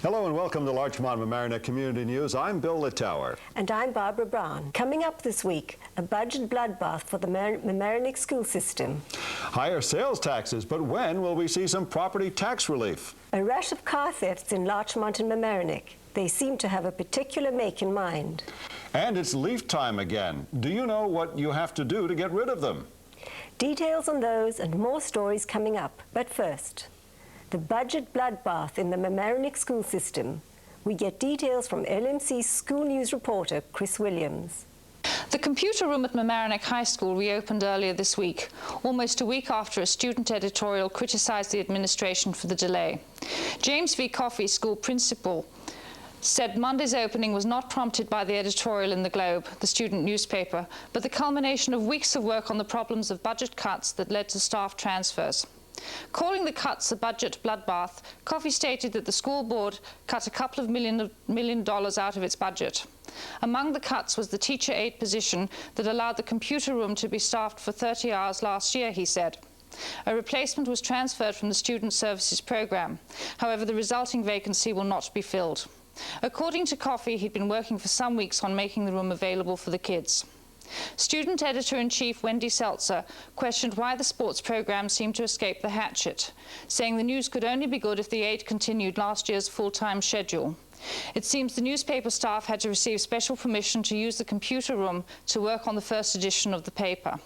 Hello and welcome to Larchmont Mamaroneck Community News. I'm Bill Littauer.
And I'm Barbara Brown. Coming up this week, a budget bloodbath for the Mamaroneck school system.
Higher sales taxes, but when will we see some property tax relief?
A rush of car thefts in Larchmont and Mamaroneck. They seem to have a particular make in mind.
And it's leaf time again. Do you know what you have to do to get rid of them?
Details on those and more stories coming up. But first, the budget bloodbath in the Mamaroneck school system. We get details from LMC school news reporter Chris Williams.
The computer room at Mamaroneck High School reopened earlier this week, almost a week after a student editorial criticized the administration for the delay. James V. Cocchi, school principal, said Monday's opening was not prompted by the editorial in the Globe, the student newspaper, but the culmination of weeks of work on the problems of budget cuts that led to staff transfers. Calling the cuts a budget bloodbath, Cocchi stated that the school board cut a couple of million dollars out of its budget. Among the cuts was the teacher aide position that allowed the computer room to be staffed for 30 hours last year, he said. A replacement was transferred from the Student Services Program. However, the resulting vacancy will not be filled. According to Cocchi, he'd been working for some weeks on making the room available for the kids. Student Editor-in-Chief Wendy Seltzer questioned why the sports program seemed to escape the hatchet, saying the news could only be good if the aide continued last year's full-time schedule. It seems the newspaper staff had to receive special permission to use the computer room to work on the first edition of the paper.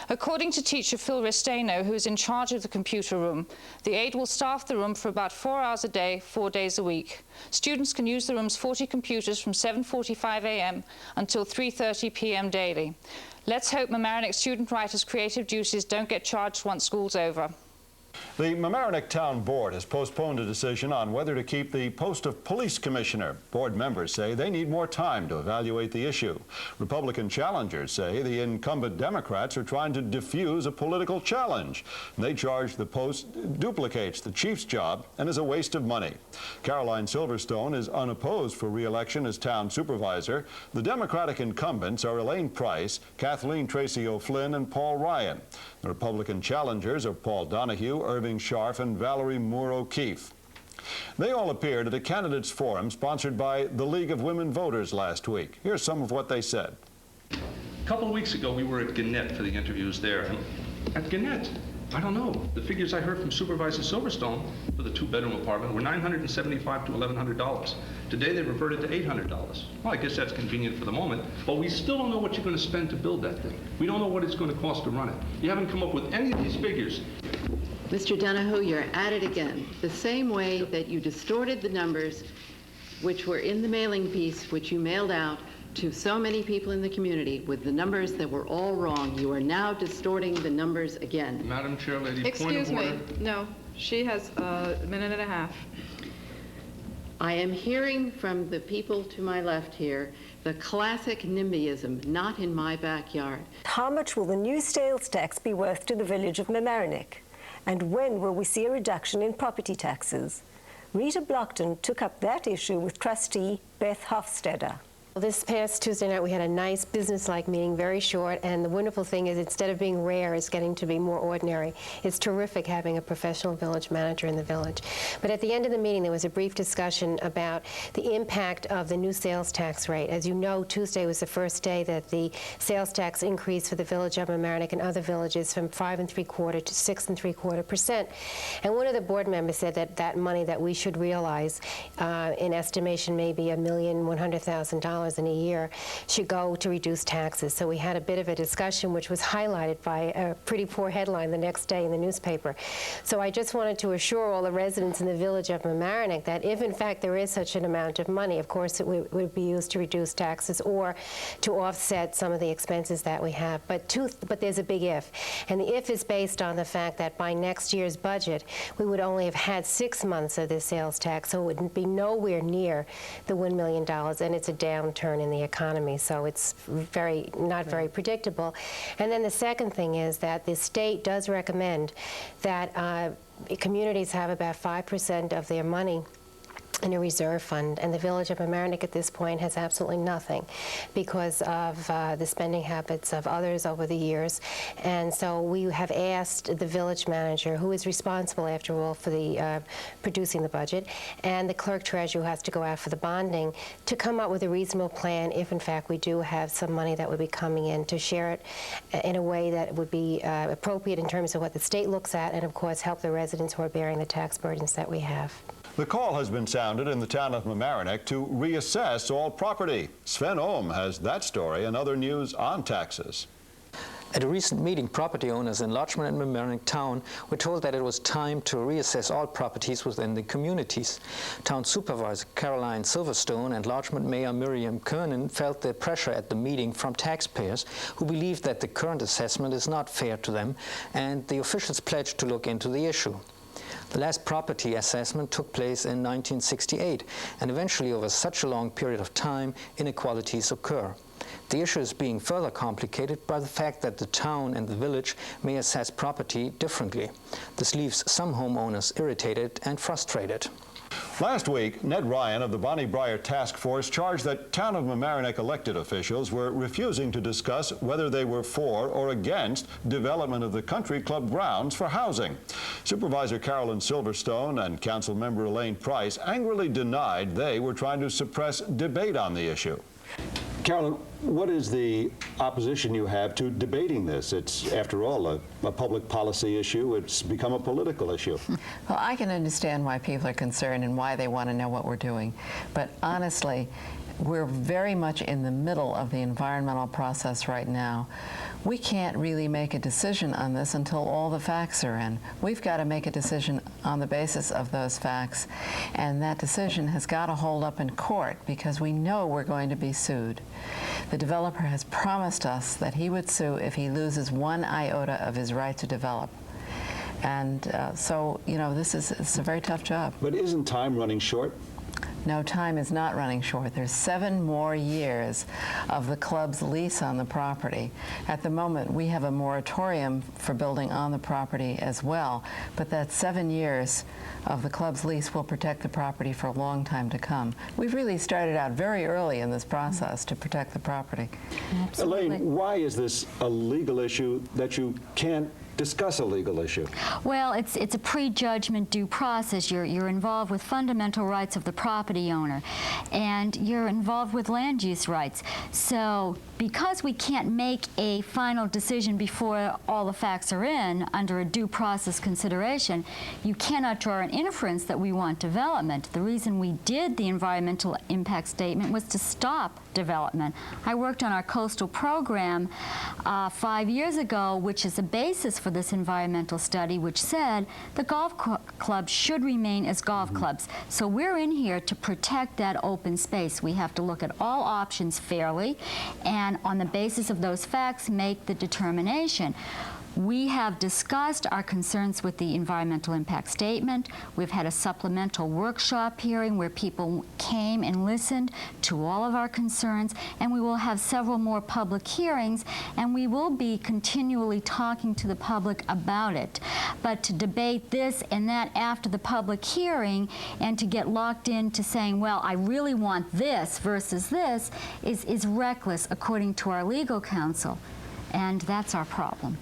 According to teacher Phil Restaino, who is in charge of the computer room, the aide will staff the room for about 4 hours a day, 4 days a week. Students can use the room's 40 computers from 7:45 a.m. until 3:30 p.m. daily. Let's hope Mamaroneck student writers' creative duties don't get charged once school's over.
The Mamaroneck Town Board has postponed a decision on whether to keep the post of police commissioner. Board members say they need more time to evaluate the issue. Republican challengers say the incumbent Democrats are trying to defuse a political challenge. They charge the post duplicates the chief's job and is a waste of money. Caroline Silverstone is unopposed for re-election as town supervisor. The Democratic incumbents are Elaine Price, Kathleen Tracy O'Flynn, and Paul Ryan. The Republican challengers are Paul Donahue, Irving Scharf, and Valerie Moore O'Keefe. They all appeared at a candidates forum sponsored by the League of Women Voters last week. Here's some of what they said.
A couple of weeks ago, we were at Gannett for the interviews there. And at Gannett, I don't know, the figures I heard from Supervisor Silverstone for the two-bedroom apartment were $975 to $1,100. Today, they reverted to $800. Well, I guess that's convenient for the moment, but we still don't know what you're going to spend to build that thing. We don't know what it's going to cost to run it. You haven't come up with any of these figures.
Mr. Donahue, you're at it again. The same way that you distorted the numbers which were in the mailing piece, which you mailed out to so many people in the community with the numbers that were all wrong, you are now distorting the numbers again.
Madam Chair, lady,
Excuse me. No, she has a minute and a half.
I am hearing from the people to my left here the classic NIMBYism, not in my backyard.
How much will the new sales tax be worth to the village of Mamaroneck? And when will we see a reduction in property taxes? Rita Blockerton took up that issue with trustee Beth Hofstadter.
This past Tuesday night, we had a nice business-like meeting, very short, and the wonderful thing is instead of being rare, it's getting to be more ordinary. It's terrific having a professional village manager in the village. But at the end of the meeting, there was a brief discussion about the impact of the new sales tax rate. As you know, Tuesday was the first day that the sales tax increased for the village of Mamaroneck and other villages from 5 3/4 to 6 3/4%. And one of the board members said that that money that we should realize, in estimation maybe $1,100,000,
in a year should go to reduce taxes. So we had a bit of a discussion, which was highlighted by a pretty poor headline the next day in the newspaper. So I just wanted to assure all the residents in the village of Mamaroneck that if, in fact, there is such an amount of money, of course, it would be used to reduce taxes or to offset some of the expenses that we have. But there's a big if. And the if is based on the fact that by next year's budget, we would only have had 6 months of this sales tax, so it would be nowhere near the $1 million, and it's a downturn in the economy, so it's not very predictable. And then the second thing is that the state does recommend that communities have about 5% of their money in a reserve fund, and the village of Mamaroneck at this point has absolutely nothing because of the spending habits of others over the years. And so we have asked the village manager, who is responsible after all for the producing the budget, and the clerk treasurer who has to go out for the bonding, to come up with a reasonable plan if in fact we do have some money that would be coming in, to share it in a way that would be appropriate in terms of what the state looks at, and of course help the residents who are bearing the tax burdens that we have.
The call has been sounded in the town of Mamaroneck to reassess all property. Sven Ohm has that story and other news on taxes.
At a recent meeting, property owners in Larchmont and Mamaroneck town were told that it was time to reassess all properties within the communities. Town Supervisor Caroline Silverstone and Larchmont Mayor Miriam Kernan felt the pressure at the meeting from taxpayers who believe that the current assessment is not fair to them, and the officials pledged to look into the issue. The last property assessment took place in 1968, and eventually over such a long period of time, inequalities occur. The issue is being further complicated by the fact that the town and the village may assess property differently. This leaves some homeowners irritated and frustrated.
Last week, Ned Ryan of the Bonnie Brier Task Force charged that town of Mamaroneck elected officials were refusing to discuss whether they were for or against development of the country club grounds for housing. Supervisor Carolyn Silverstone and Council Member Elaine Price angrily denied they were trying to suppress debate on the issue.
Carolyn, what is the opposition you have to debating this? It's, after all, a public policy issue. It's become a political issue.
Well, I can understand why people are concerned and why they want to know what we're doing. But honestly, we're very much in the middle of the environmental process right now. We can't really make a decision on this until all the facts are in. We've got to make a decision on the basis of those facts, and that decision has got to hold up in court because we know we're going to be sued. The developer has promised us that he would sue if he loses 1 iota of his right to develop. And so, you know, it's a very tough job.
But isn't time running short?
No, time is not running short. There's 7 more years of the club's lease on the property. At the moment, we have a moratorium for building on the property as well, but that 7 years of the club's lease will protect the property for a long time to come. We've really started out very early in this process to protect the property.
Absolutely. Elaine, why is this a legal issue that you can't discuss a legal issue?
Well, it's a prejudgment due process. You're involved with fundamental rights of the property owner, and you're involved with land use rights. So because we can't make a final decision before all the facts are in under a due process consideration, you cannot draw an inference that we want development. The reason we did the environmental impact statement was to stop development. I worked on our coastal program 5 years ago, which is the basis for this environmental study, which said the golf clubs should remain as golf clubs. So we're in here to protect that open space. We have to look at all options fairly, and on the basis of those facts, make the determination. We have discussed our concerns with the environmental impact statement. We've had a supplemental workshop hearing where people came and listened to all of our concerns, and we will have several more public hearings, and we will be continually talking to the public about it. But to debate this and that after the public hearing and to get locked into saying, well, I really want this versus this is reckless according to our legal counsel, and that's our problem.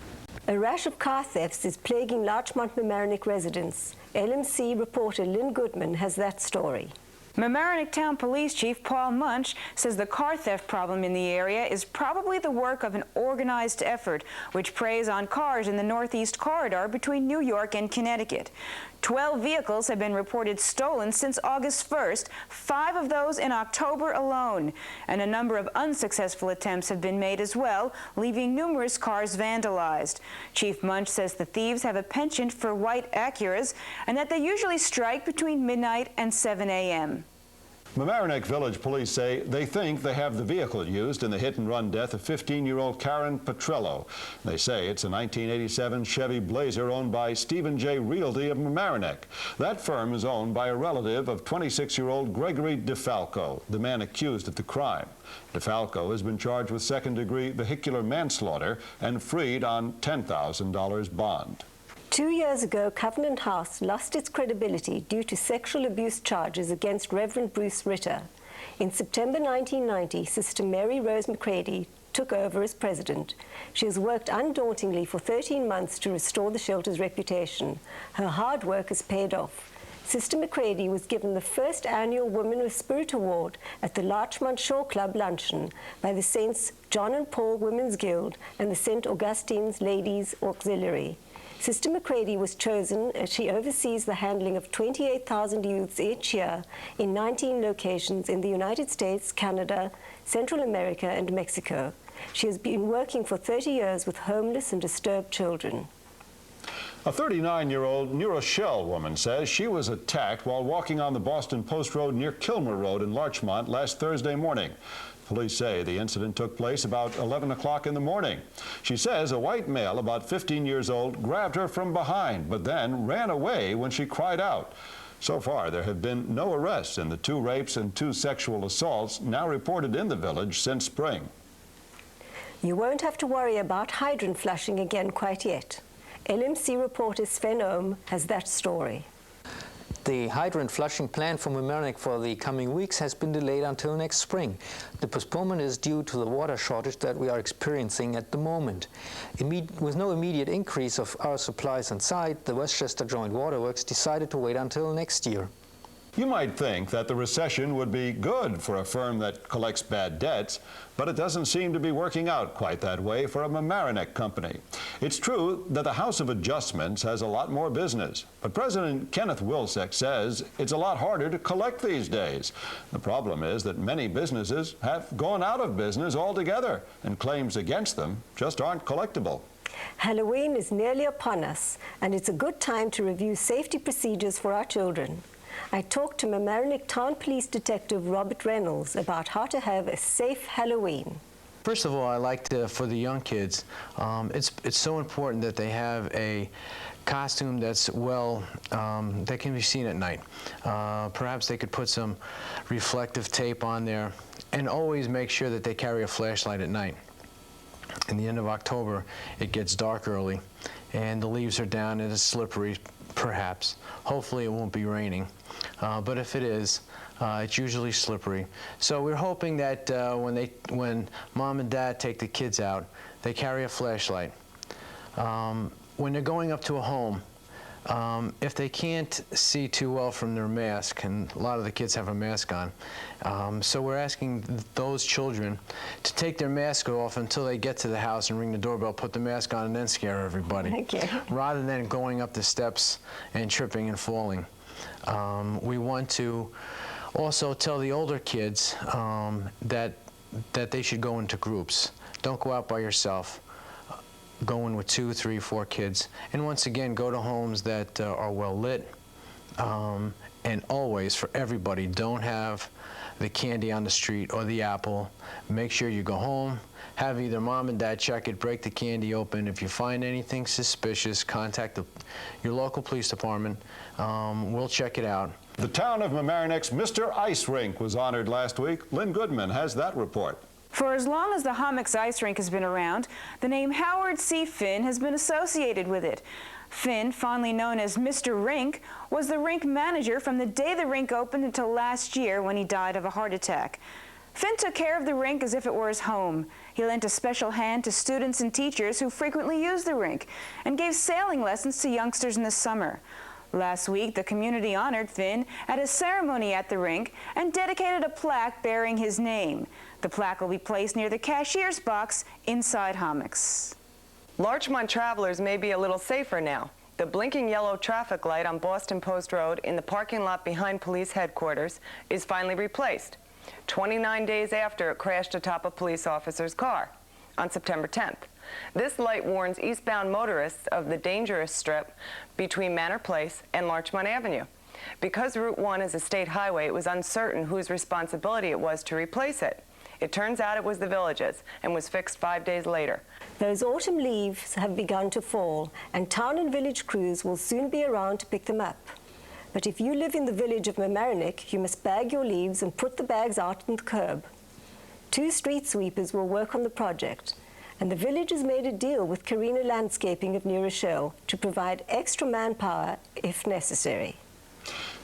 A rash of car thefts is plaguing Larchmont Mamaroneck residents. LMC reporter Lynn Goodman has that story.
Mamaroneck Town Police Chief Paul Munch says the car theft problem in the area is probably the work of an organized effort which preys on cars in the Northeast Corridor between New York and Connecticut. 12 vehicles have been reported stolen since August 1st, 5 of those in October alone. And a number of unsuccessful attempts have been made as well, leaving numerous cars vandalized. Chief Munch says the thieves have a penchant for white Acuras and that they usually strike between midnight and 7 a.m.
Mamaroneck Village police say they think they have the vehicle used in the hit-and-run death of 15-year-old Karen Petrello. They say it's a 1987 Chevy Blazer owned by Stephen J. Realty of Mamaroneck. That firm is owned by a relative of 26-year-old Gregory DeFalco, the man accused of the crime. DeFalco has been charged with second-degree vehicular manslaughter and freed on $10,000 bond.
2 years ago, Covenant House lost its credibility due to sexual abuse charges against Reverend Bruce Rita. In September 1990, Sister Mary Rose McCready took over as president. She has worked undauntedly for 13 months to restore the shelter's reputation. Her hard work has paid off. Sister McCready was given the first annual Women with Spirit Award at the Larchmont Shore Club luncheon by the Saints John and Paul Women's Guild and the St. Augustine's Ladies Auxiliary. Sister McCready was chosen as she oversees the handling of 28,000 youths each year in 19 locations in the United States, Canada, Central America, and Mexico. She has been working for 30 years with homeless and disturbed children.
A 39-year-old New Rochelle woman says she was attacked while walking on the Boston Post Road near Kilmer Road in Larchmont last Thursday morning. Police say the incident took place about 11 o'clock in the morning. She says a white male about 15 years old grabbed her from behind, but then ran away when she cried out. So far, there have been no arrests in the 2 rapes and 2 sexual assaults now reported in the village since spring.
You won't have to worry about hydrant flushing again quite yet. LMC reporter Sven Ohm has that story.
The hydrant flushing plan for Mamaroneck for the coming weeks has been delayed until next spring. The postponement is due to the water shortage that we are experiencing at the moment. With no immediate increase of our supplies on site, the Westchester Joint Waterworks decided to wait until next year.
You might think that the recession would be good for a firm that collects bad debts, but it doesn't seem to be working out quite that way for a Mamaroneck company. It's true that the House of Adjustments has a lot more business, but President Kenneth Wilczek says it's a lot harder to collect these days. The problem is that many businesses have gone out of business altogether, and claims against them just aren't collectible.
Halloween is nearly upon us, and it's a good time to review safety procedures for our children. I talked to Mamaroneck Town Police Detective Robert Reynolds about how to have a safe Halloween.
First of all, I like to, for the young kids, it's so important that they have a costume that's that can be seen at night. Perhaps they could put some reflective tape on there, and always make sure that they carry a flashlight at night. In the end of October, it gets dark early, and the leaves are down and it's slippery, perhaps. Hopefully it won't be raining, but if it is, it's usually slippery. So we're hoping that when Mom and Dad take the kids out, they carry a flashlight. When they're going up to a home, if they can't see too well from their mask, and a lot of the kids have a mask on, so we're asking those children to take their mask off until they get to the house and ring the doorbell, put the mask on, and then scare everybody. Okay. Rather than going up the steps and tripping and falling. We want to also tell the older kids that they should go into groups. Don't go out by yourself. Go in with 2, 3, 4 kids. And once again, go to homes that are well lit. And always, for everybody, don't have the candy on the street or the apple. Make sure you go home, have either Mom and Dad check it, break the candy open. If you find anything suspicious, contact your local police department. We'll check it out.
The town of Mamaroneck's Mr. Ice Rink was honored last week. Lynn Goodman has that report.
For as long as the Hommocks Ice Rink has been around, the name Howard C. Finn has been associated with it. Finn, fondly known as Mr. Rink, was the rink manager from the day the rink opened until last year when he died of a heart attack. Finn took care of the rink as if it were his home. He lent a special hand to students and teachers who frequently used the rink and gave sailing lessons to youngsters in the summer. Last week, the community honored Finn at a ceremony at the rink and dedicated a plaque bearing his name. The plaque will be placed near the cashier's box inside Hommocks.
Larchmont travelers may be a little safer now. The blinking yellow traffic light on Boston Post Road in the parking lot behind police headquarters is finally replaced, 29 days after it crashed atop a police officer's car on September 10th. This light warns eastbound motorists of the dangerous strip between Manor Place and Larchmont Avenue. Because Route 1 is a state highway, it was uncertain whose responsibility it was to replace it. It turns out it was the village's and was fixed 5 days later.
Those autumn leaves have begun to fall, and town and village crews will soon be around to pick them up. But if you live in the village of Mamaroneck, you must bag your leaves and put the bags out on the curb. 2 street sweepers will work on the project, and the village has made a deal with Carina Landscaping of New Rochelle to provide extra manpower if necessary.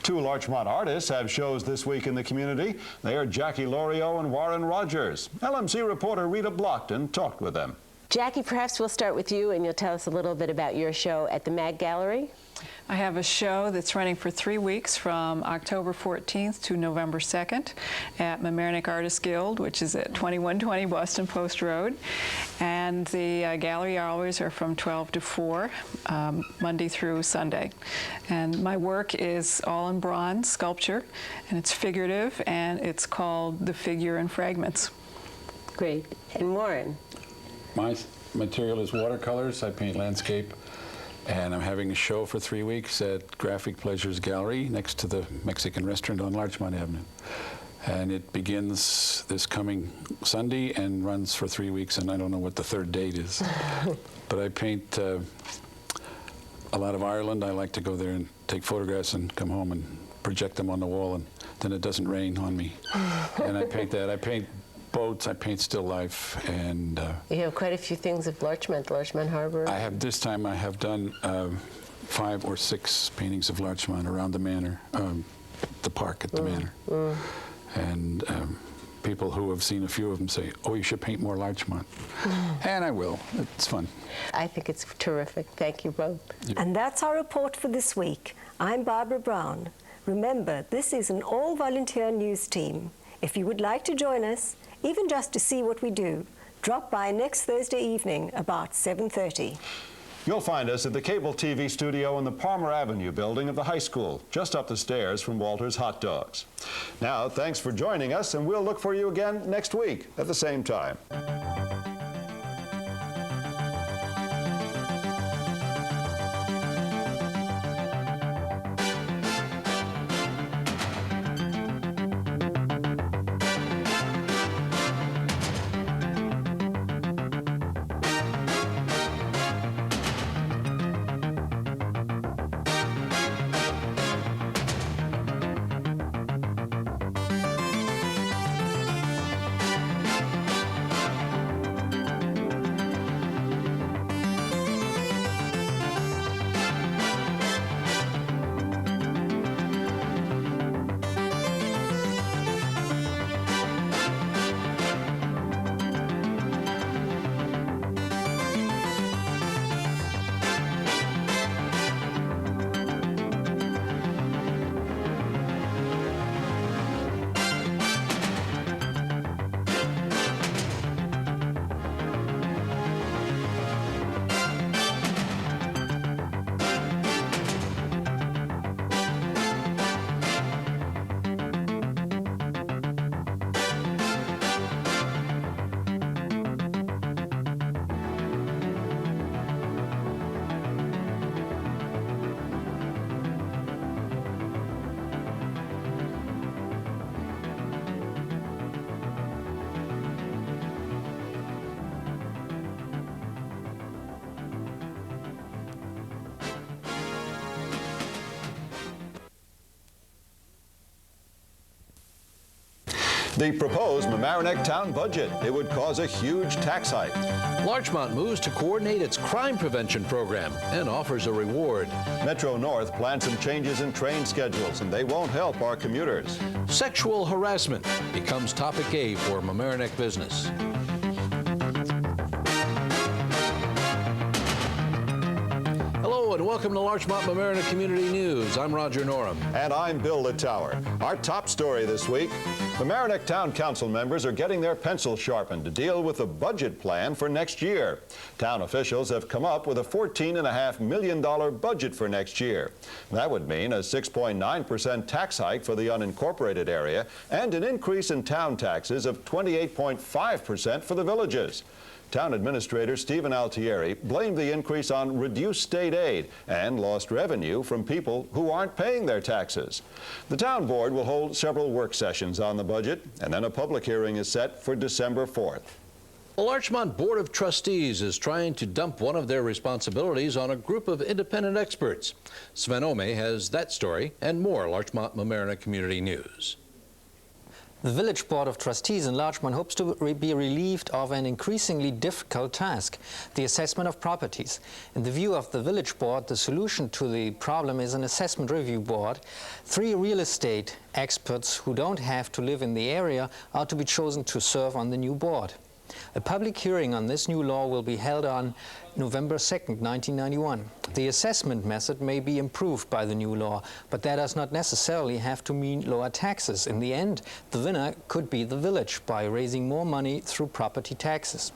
2 Larchmont artists have shows this week in the community. They are Jackie Loriot and Warren Rogers. LMC reporter Rita Blockerton talked with them.
Jackie, perhaps we'll start with you and you'll tell us a little bit about your show at the Mag Gallery.
I have a show that's running for 3 weeks from October 14th to November 2nd at Mamaroneck Artists Guild, which is at 2120 Boston Post Road. And the gallery hours are from 12 to 4, Monday through Sunday. And my work is all in bronze sculpture, and it's figurative, and it's called The Figure in Fragments.
Great. And Warren?
My material is watercolors. I paint landscape. And I'm having a show for 3 weeks at Graphic Pleasures Gallery next to the Mexican restaurant on Larchmont Avenue. And it begins this coming Sunday and runs for 3 weeks, and I don't know what the 3rd date is. But I paint a lot of Ireland. I like to go there and take photographs and come home and project them on the wall, and then it doesn't rain on me. And I paint that. I paint boats, I paint still life, and
you have quite a few things of Larchmont Harbor.
I have this time. I have done 5 or 6 paintings of Larchmont around the manor, the park at the manor, and people who have seen a few of them say, "Oh, you should paint more Larchmont," and I will. It's fun.
I think it's terrific. Thank you both.
And that's our report for this week. I'm Barbara Brown. Remember, this is an all-volunteer news team. If you would like to join us, even just to see what we do, drop by next Thursday evening about 7:30.
You'll find us at the cable TV studio in the Palmer Avenue building of the high school, just up the stairs from Walter's Hot Dogs. Now, thanks for joining us, and we'll look for you again next week at the same time. The proposed Mamaroneck town budget. It would cause a huge tax hike.
Larchmont moves to coordinate its crime prevention program and offers a reward.
Metro North plans some changes in train schedules, and they won't help our commuters.
Sexual harassment becomes topic A for Mamaroneck business. Hello and welcome to Larchmont Mamaroneck Community News. I'm Roger Norum.
And I'm Bill Littauer. Our top story this week, Mamaroneck Town Council members are getting their pencils sharpened to deal with the budget plan for next year. Town officials have come up with a $14.5 million budget for next year. That would mean a 6.9% tax hike for the unincorporated area and an increase in town taxes of 28.5% for the villages. Town Administrator Stephen Altieri blamed the increase on reduced state aid and lost revenue from people who aren't paying their taxes. The town board will hold several work sessions on the budget, and then a public hearing is set for December 4th.
The Larchmont Board of Trustees is trying to dump one of their responsibilities on a group of independent experts. Sven Ome has that story and more Larchmont Mamaroneck Community News.
The Village Board of Trustees in Larchmont hopes to be relieved of an increasingly difficult task, the assessment of properties. In the view of the Village Board, the solution to the problem is an assessment review board. 3 real estate experts who don't have to live in the area are to be chosen to serve on the new board. A public hearing on this new law will be held on November 2nd, 1991. The assessment method may be improved by the new law, but that does not necessarily have to mean lower taxes. In the end, the winner could be the village by raising more money through property taxes.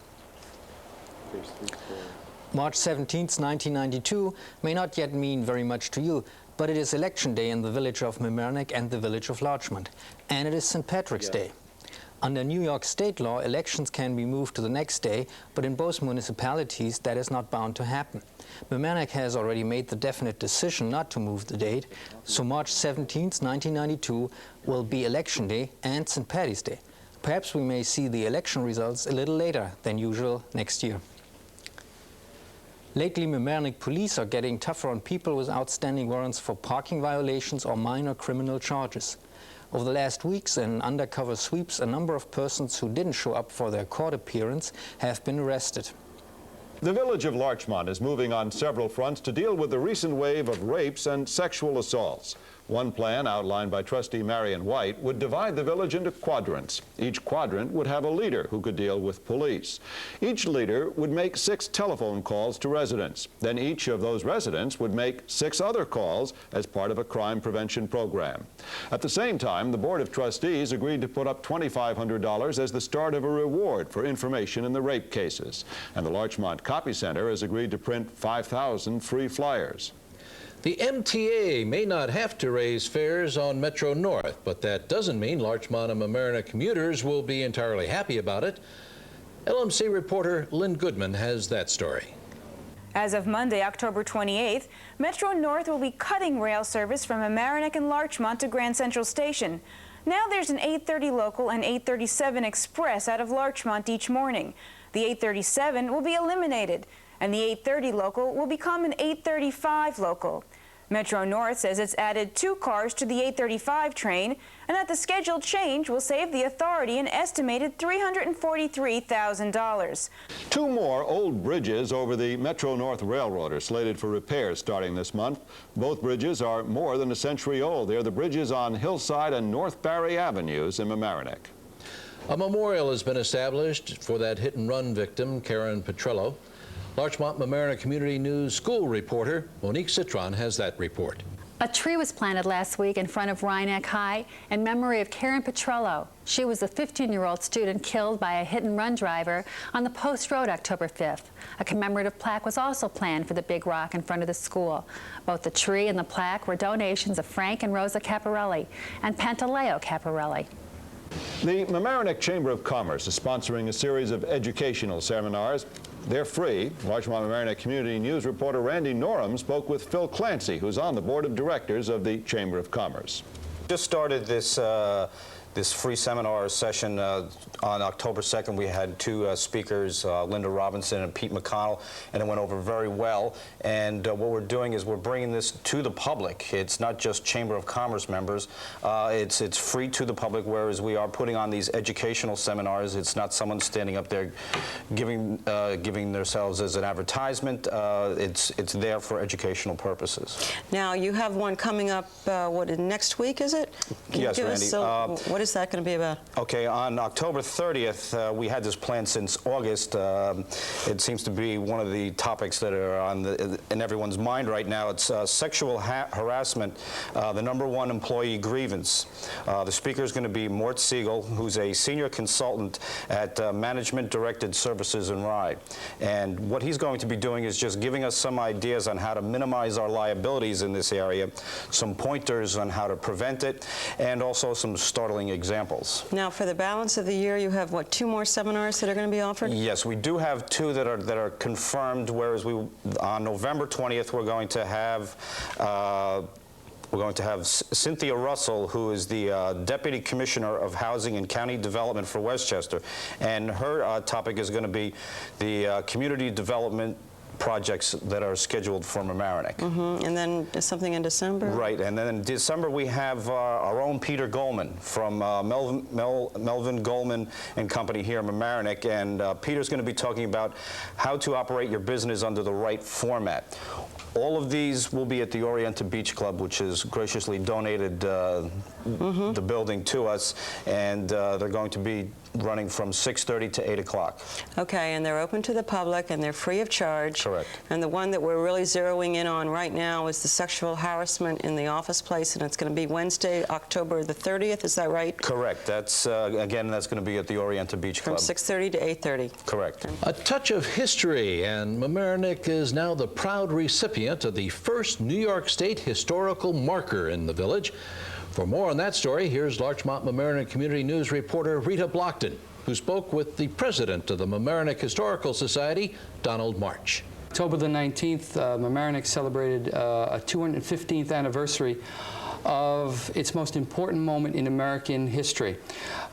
March 17th, 1992 may not yet mean very much to you, but it is election day in the village of Mamaroneck and the village of Larchmont, and it is St. Patrick's Day. Under New York state law, elections can be moved to the next day, but in both municipalities that is not bound to happen. Mamaroneck has already made the definite decision not to move the date, so March 17, 1992 will be election day and St. Paddy's Day. Perhaps we may see the election results a little later than usual next year. Lately, Mamaroneck police are getting tougher on people with outstanding warrants for parking violations or minor criminal charges. Over the last weeks, in undercover sweeps, a number of persons who didn't show up for their court appearance have been arrested.
The village of Larchmont is moving on several fronts to deal with the recent wave of rapes and sexual assaults. One plan outlined by Trustee Marion White would divide the village into quadrants. Each quadrant would have a leader who could deal with police. Each leader would make 6 telephone calls to residents. Then each of those residents would make 6 other calls as part of a crime prevention program. At the same time, the Board of Trustees agreed to put up $2,500 as the start of a reward for information in the rape cases. And the Larchmont Copy Center has agreed to print 5,000 free flyers.
The MTA may not have to raise fares on Metro North, but that doesn't mean Larchmont and Mamaroneck commuters will be entirely happy about it. LMC reporter Lynn Goodman has that story.
As of Monday, October 28th, Metro North will be cutting rail service from Mamaroneck and Larchmont to Grand Central Station. Now there's an 8:30 local and 8:37 express out of Larchmont each morning. The 8:37 will be eliminated, and the 8:30 local will become an 8:35 local. Metro North says it's added 2 cars to the 8:35 train, and that the scheduled change will save the authority an estimated $343,000.
2 more old bridges over the Metro North Railroad are slated for repairs starting this month. Both bridges are more than a century old. They're the bridges on Hillside and North Barry Avenues in Mamaroneck.
A memorial has been established for that hit-and-run victim, Karen Petrello. Larchmont Mamaroneck Community News school reporter Monique Citron has that report.
A tree was planted last week in front of Rhinebeck High in memory of Karen Petrello. She was a 15-year-old student killed by a hit-and-run driver on the Post Road October 5th. A commemorative plaque was also planned for the big rock in front of the school. Both the tree and the plaque were donations of Frank and Rosa Caparelli and Pantaleo Caparelli.
The Mamaroneck Chamber of Commerce is sponsoring a series of educational seminars. They're free. Larchmont Mamaroneck Community News reporter Randy Norum spoke with Phil Clancy, who's on the board of directors of the Chamber of Commerce.
Just started this free seminar session on October 2nd. We had 2 speakers, Linda Robinson and Pete McConnell, and it went over very well. And what we're doing is we're bringing this to the public. It's not just Chamber of Commerce members. It's free to the public, whereas we are putting on these educational seminars. It's not someone standing up there giving themselves as an advertisement. It's there for educational purposes.
Now, you have one coming up, next week, is it?
Yes, Randy.
What
what is that going to be about?
Okay, on October 30th, we had this planned since August. It seems to be one of the topics that are in everyone's mind right now. It's sexual harassment, the #1 employee grievance. The speaker is going to be Mort Siegel, who's a senior consultant at Management Directed Services and Ride. And what he's going to be doing is just giving us some ideas on how to minimize our liabilities in this area, some pointers on how to prevent it, and also some startling examples.
Now, for the balance of the year, you have, what, 2 more seminars that are going to be offered?
Yes, we do have 2 that are confirmed, whereas on November 20th, we're going to have Cynthia Russell, who is the Deputy Commissioner of Housing and County Development for Westchester, and her topic is going to be the community development projects that are scheduled for Mamaroneck.
And then something in December?
Right, and then in December we have our own Peter Goldman from Melvin Goldman and Company here in Mamaroneck, and Peter's going to be talking about how to operate your business under the right format. All of these will be at the Orienta Beach Club, which has graciously donated the building to us, and they're going to be running from 6:30 to 8 o'clock.
Okay, and they're open to the public, and they're free of charge.
Correct.
And the one that we're really zeroing in on right now is the sexual harassment in the office place, and it's going to be Wednesday, October the 30th, is that right?
Correct. That's, again, that's going to be at the Orienta Beach Club.
From 6:30 to 8:30.
Correct.
A touch of history, and Mamaroneck is now the proud recipient of the first New York State historical marker in the village. For more on that story, here's Larchmont Mamaroneck Community News reporter Rita Blockerton, who spoke with the president of the Mamaroneck Historical Society, Donald March.
October the 19th, Mamaroneck celebrated a 215th anniversary of its most important moment in American history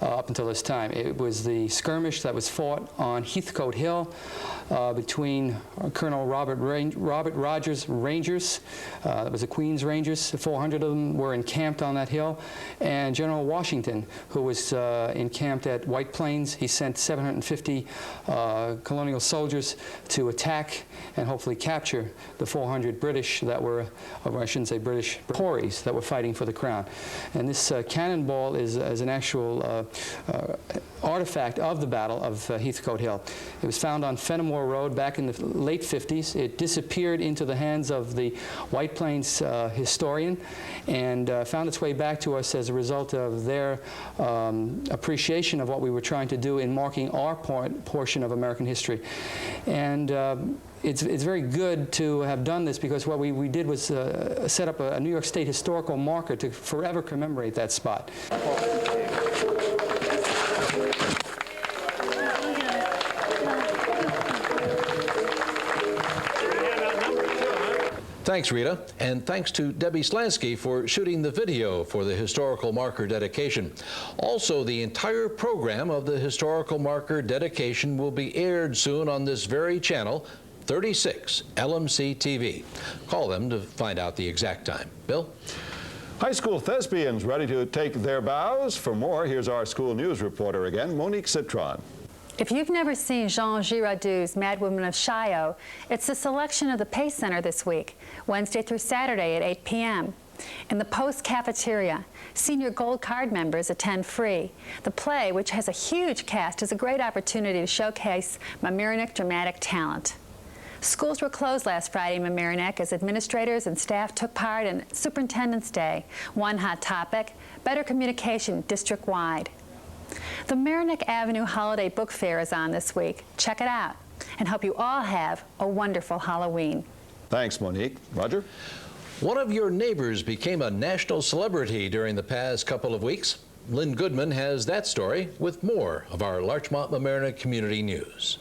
up until this time. It was the skirmish that was fought on Heathcote Hill between Colonel Robert Rogers' Rangers, that was the Queen's Rangers, 400 of them were encamped on that hill, and General Washington, who was encamped at White Plains. He sent 750 colonial soldiers to attack and hopefully capture the 400 British that were, or I shouldn't say British, Tories that were fighting for the crown. And this cannonball is an actual artifact of the Battle of Heathcote Hill. It was found on Fenimore Road back in the late 50s. It disappeared into the hands of the White Plains historian and found its way back to us as a result of their appreciation of what we were trying to do in marking our portion of American history. And it's very good to have done this, because what we did was set up a New York State historical marker to forever commemorate that spot.
Thanks, Rita, and thanks to Debbie Slansky for shooting the video for the historical marker dedication. Also, the entire program of the historical marker dedication will be aired soon on this very channel, 36 LMC TV. Call them to find out the exact time. Bill?
High school thespians ready to take their bows? For more, here's our school news reporter again, Monique Citron.
If you've never seen Jean Girardot's Mad Women of Chaillot, it's a selection of the Pace Center this week, Wednesday through Saturday at 8 p.m. In the Post Cafeteria, senior Gold Card members attend free. The play, which has a huge cast, is a great opportunity to showcase Mamaroneck dramatic talent. Schools were closed last Friday in Mamaroneck as administrators and staff took part in Superintendent's Day. One hot topic, better communication district-wide. The Mamaroneck Avenue Holiday Book Fair is on this week. Check it out, and hope you all have a wonderful Halloween.
Thanks, Monique. Roger?
One of your neighbors became a national celebrity during the past couple of weeks. Lynn Goodman has that story with more of our Larchmont Mamaroneck Community News.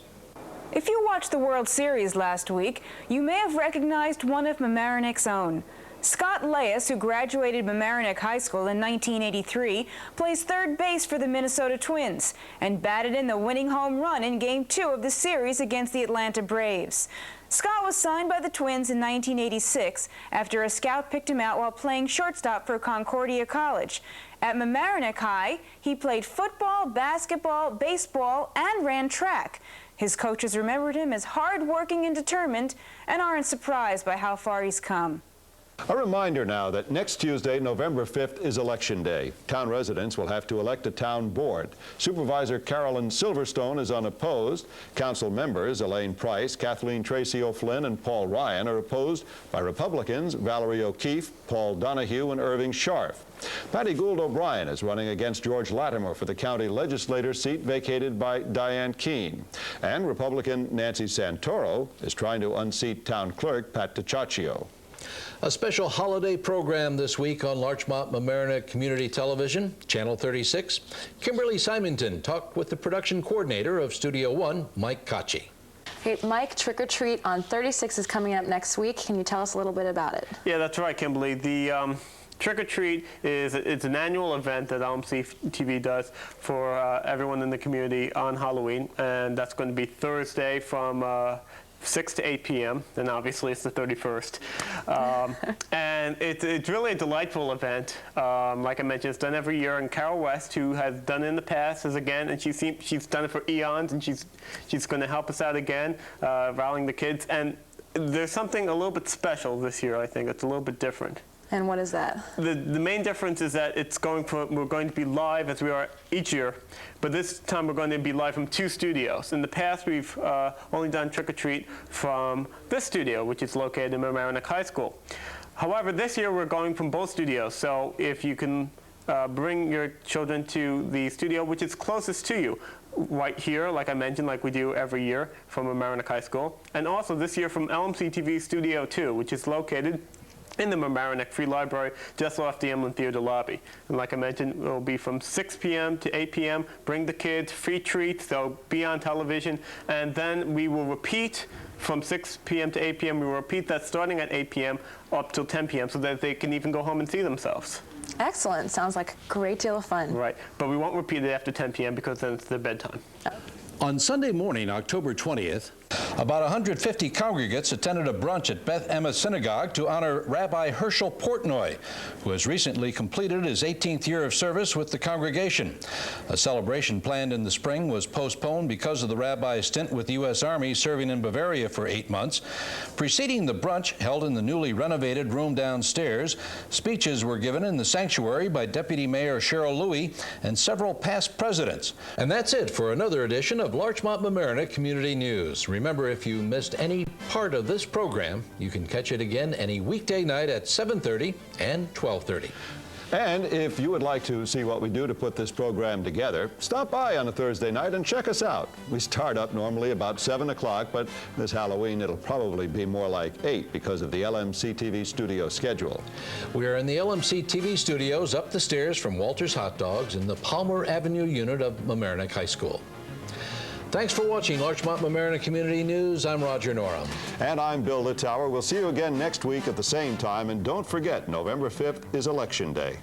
If you watched the World Series last week, you may have recognized one of Mamaroneck's own. Scott Leyes, who graduated Mamaroneck High School in 1983, plays third base for the Minnesota Twins and batted in the winning home run in Game 2 of the series against the Atlanta Braves. Scott was signed by the Twins in 1986 after a scout picked him out while playing shortstop for Concordia College. At Mamaroneck High, he played football, basketball, baseball, and ran track. His coaches remembered him as hard-working and determined and aren't surprised by how far he's come.
A reminder now that next Tuesday, November 5th, is Election Day. Town residents will have to elect a town board. Supervisor Carolyn Silverstone is unopposed. Council members Elaine Price, Kathleen Tracy O'Flynn, and Paul Ryan are opposed by Republicans Valerie O'Keefe, Paul Donahue, and Irving Scharf. Patty Gould O'Brien is running against George Latimer for the county legislator seat vacated by Diane Keene. And Republican Nancy Santoro is trying to unseat town clerk Pat DiCiaccio.
A special holiday program this week on Larchmont Mamaroneck Community Television, Channel 36. Kimberly Simonton talked with the production coordinator of Studio One, Mike Cocchi.
Hey, Mike, Trick or Treat on 36 is coming up next week. Can you tell us a little bit about it?
Yeah, that's right, Kimberly. The Trick or Treat it's an annual event that LMC TV does for everyone in the community on Halloween, and that's going to be Thursday from 6 to 8 p.m. and obviously it's the 31st. And it's really a delightful event. Like I mentioned, it's done every year, and Carol West, who has done it in the past, is again, and she's done it for eons, and she's going to help us out again, rallying the kids. And there's something a little bit special this year, I think. It's a little bit different.
And what is that?
The main difference is that we're going to be live as we are each year, but this time we're going to be live from 2 studios. In the past, we've only done Trick or Treat from this studio, which is located in Mamaroneck High School. However, this year we're going from both studios, so if you can bring your children to the studio which is closest to you, right here, like I mentioned, like we do every year from Mamaroneck High School, and also this year from LMC TV Studio 2, which is located in the Mamaroneck Free Library, just off the Emlyn Theater lobby. And like I mentioned, it will be from 6 p.m. to 8 p.m. Bring the kids, free treats, they'll be on television, and then we will repeat from 6 p.m. to 8 p.m. We will repeat that starting at 8 p.m. up till 10 p.m. so that they can even go home and see themselves.
Excellent. Sounds like a great deal of fun.
Right, but we won't repeat it after 10 p.m. because then it's their bedtime.
On Sunday morning, October 20th, about 150 congregants attended a brunch at Beth Emma Synagogue to honor Rabbi Herschel Portnoy, who has recently completed his 18th year of service with the congregation. A celebration planned in the spring was postponed because of the rabbi's stint with the U.S. Army serving in Bavaria for 8 months. Preceding the brunch, held in the newly renovated room downstairs, speeches were given in the sanctuary by Deputy Mayor Cheryl Louie and several past presidents. And that's it for another edition of Larchmont Mamaroneck Community News. Remember, if you missed any part of this program, you can catch it again any weekday night at 7:30 and 12:30.
And if you would like to see what we do to put this program together, stop by on a Thursday night and check us out. We start up normally about 7 o'clock, but this Halloween it'll probably be more like 8 because of the LMC TV studio schedule.
We are in the LMC TV studios up the stairs from Walter's Hot Dogs in the Palmer Avenue unit of Mamaroneck High School. Thanks for watching Larchmont Mamaroneck Community News. I'm Roger Norum.
And I'm Bill Littauer. We'll see you again next week at the same time. And don't forget, November 5th is Election Day.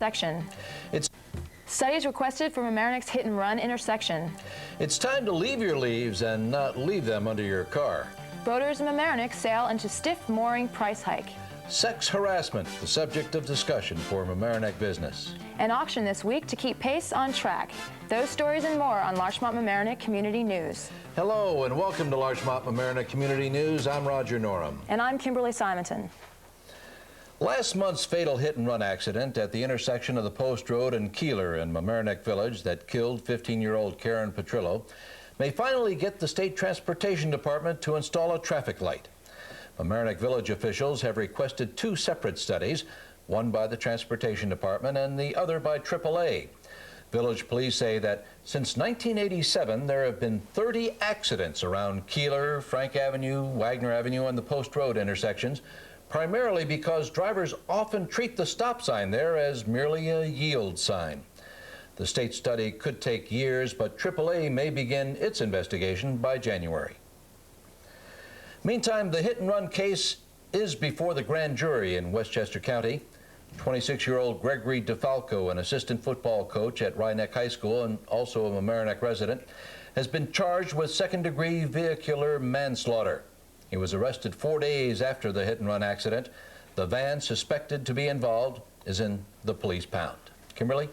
Section. Studies requested for Mamaroneck's hit and run intersection.
It's time to leave your leaves and not leave them under your car.
Voters in Mamaroneck sail into stiff mooring price hike.
Sex harassment, the subject of discussion for Mamaroneck business.
An auction this week to keep pace on track. Those stories and more on Larchmont-Mamaroneck Community News.
Hello and welcome to Larchmont-Mamaroneck Community News. I'm Roger Norum.
And I'm Kimberly Simonton.
Last month's fatal hit-and-run accident at the intersection of the Post Road and Keeler in Mamaroneck Village that killed 15-year-old Karen Petrillo may finally get the State Transportation Department to install a traffic light. Mamaroneck Village officials have requested two separate studies, one by the Transportation Department and the other by AAA. Village police say that since 1987, there have been 30 accidents around Keeler, Frank Avenue, Wagner Avenue, and the Post Road intersections, primarily because drivers often treat the stop sign there as merely a yield sign. The state study could take years, but AAA may begin its investigation by January. Meantime, the hit-and-run case is before the grand jury in Westchester County. 26-year-old Gregory DeFalco, an assistant football coach at Rhinebeck High School and also a Mamaroneck resident, has been charged with second-degree vehicular manslaughter. He was arrested 4 days after the hit-and-run accident. The van suspected to be involved is in the police pound. Kimberly?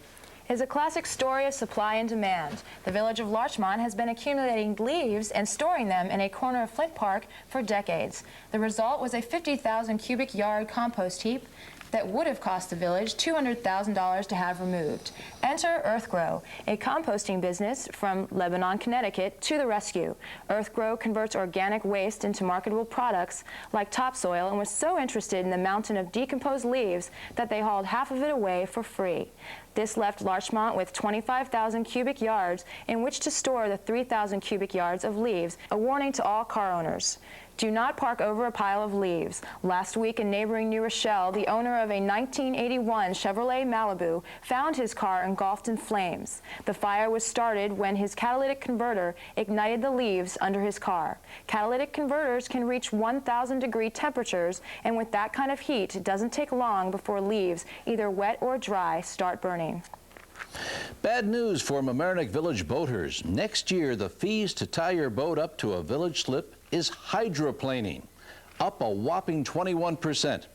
Is a classic story of supply and demand. The village of Larchmont has been accumulating leaves and storing them in a corner of Flint Park for decades. The result was a 50,000 cubic yard compost heap that would have cost the village $200,000 to have removed. Enter EarthGrow, a composting business from Lebanon, Connecticut, to the rescue. EarthGrow converts organic waste into marketable products like topsoil and was so interested in the mountain of decomposed leaves that they hauled half of it away for free. This left Larchmont with 25,000 cubic yards in which to store the 3,000 cubic yards of leaves, a warning to all car owners. Do not park over a pile of leaves. Last week in neighboring New Rochelle, the owner of a 1981 Chevrolet Malibu found his car engulfed in flames. The fire was started when his catalytic converter ignited the leaves under his car. Catalytic converters can reach 1,000-degree temperatures, and with that kind of heat, it doesn't take long before leaves, either wet or dry, start burning.
Bad news for Mamaroneck Village boaters. Next year, the fees to tie your boat up to a village slip is hydroplaning, up a whopping 21%.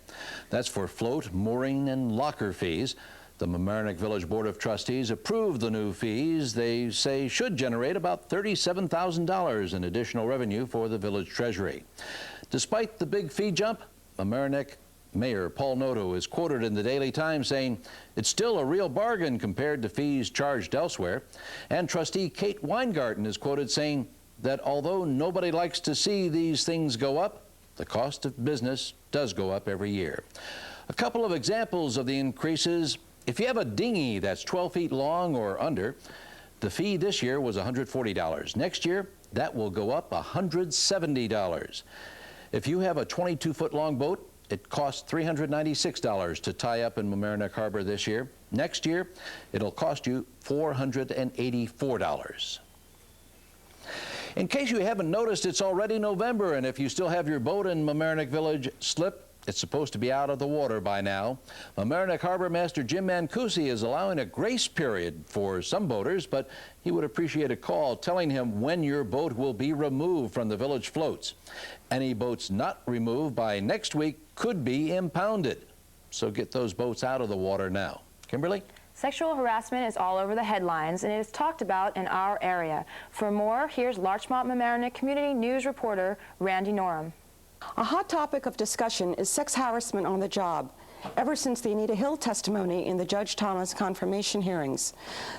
That's for float, mooring, and locker fees. The Mamaroneck Village Board of Trustees approved the new fees they say should generate about $37,000 in additional revenue for the village treasury. Despite the big fee jump, Mamaroneck Mayor Paul Noto is quoted in the Daily Times saying it's still a real bargain compared to fees charged elsewhere. And trustee Kate Weingarten is quoted saying that although nobody likes to see these things go up, the cost of business does go up every year. A couple of examples of the increases: if you have a dinghy that's 12 feet long or under, the fee this year was $140. Next year, that will go up $170. If you have a 22-foot long boat, it costs $396 to tie up in Mamaroneck Harbor this year. Next year, it'll cost you $484. In case you haven't noticed, it's already November, and if you still have your boat in Mamaroneck Village slip, it's supposed to be out of the water by now. Mamaroneck Harbor Master Jim Mancusi is allowing a grace period for some boaters, but he would appreciate a call telling him when your boat will be removed from the village floats. Any boats not removed by next week could be impounded. So get those boats out of the water now. Kimberly?
Sexual harassment is all over the headlines, and it is talked about in our area. For more, here's Larchmont-Mamaroneck Community News reporter Randi Norum.
A hot topic of discussion is sex harassment on the job, ever since the Anita Hill testimony in the Judge Thomas confirmation hearings.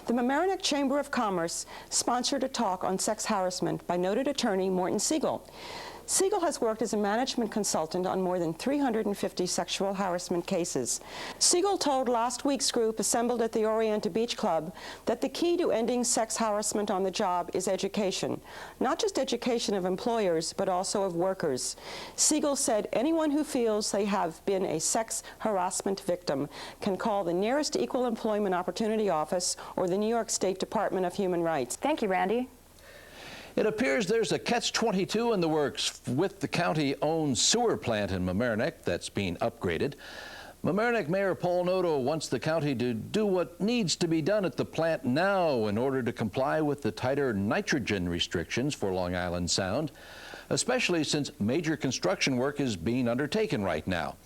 The Mamaroneck Chamber of Commerce sponsored a talk on sex harassment by noted attorney Morton Siegel. Siegel has worked as a management consultant on more than 350 sexual harassment cases. Siegel told last week's group assembled at the Orienta Beach Club that the key to ending sex harassment on the job is education. Not just education of employers, but also of workers. Siegel said anyone who feels they have been a sex harassment victim can call the nearest Equal Employment Opportunity Office or the New York State Department of Human Rights.
Thank you, Randi.
It appears there's a catch-22 in the works with the county-owned sewer plant in Mamaroneck that's being upgraded. Mamaroneck Mayor Paul Noto wants the county to do what needs to be done at the plant now in order to comply with the tighter nitrogen restrictions for Long Island Sound, especially since major construction work is being undertaken right now.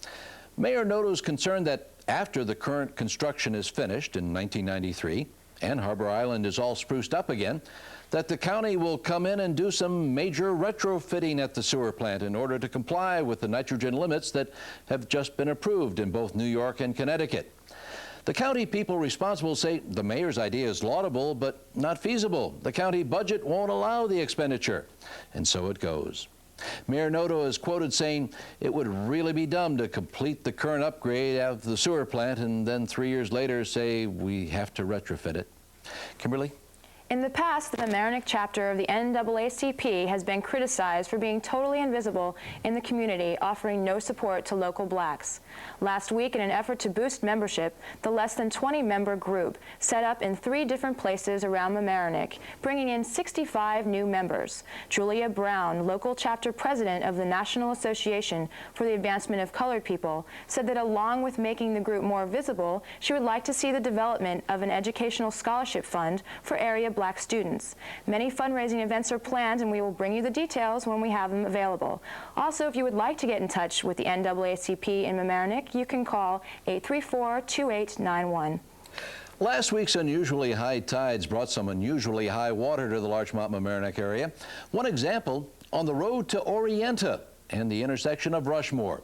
Mayor Noto's concerned that after the current construction is finished in 1993 and Harbor Island is all spruced up again, that the county will come in and do some major retrofitting at the sewer plant in order to comply with the nitrogen limits that have just been approved in both New York and Connecticut. The county people responsible say the mayor's idea is laudable but not feasible. The county budget won't allow the expenditure, and so it goes. Mayor Noto is quoted saying it would really be dumb to complete the current upgrade of the sewer plant and then 3 years later say we have to retrofit it. Kimberly?
In the past, the Mamaroneck chapter of the NAACP has been criticized for being totally invisible in the community, offering no support to local blacks. Last week, in an effort to boost membership, the less than 20-member group set up in 3 different places around Mamaroneck, bringing in 65 new members. Julia Brown, local chapter president of the National Association for the Advancement of Colored People, said that along with making the group more visible, she would like to see the development of an educational scholarship fund for area black students. Many fundraising events are planned, and we will bring you the details when we have them available. Also, if you would like to get in touch with the NAACP in Mamaroneck, you can call 834-2891.
Last week's unusually high tides brought some unusually high water to the Larchmont-Mamaroneck area. One example, on the road to Orienta and the intersection of Rushmore.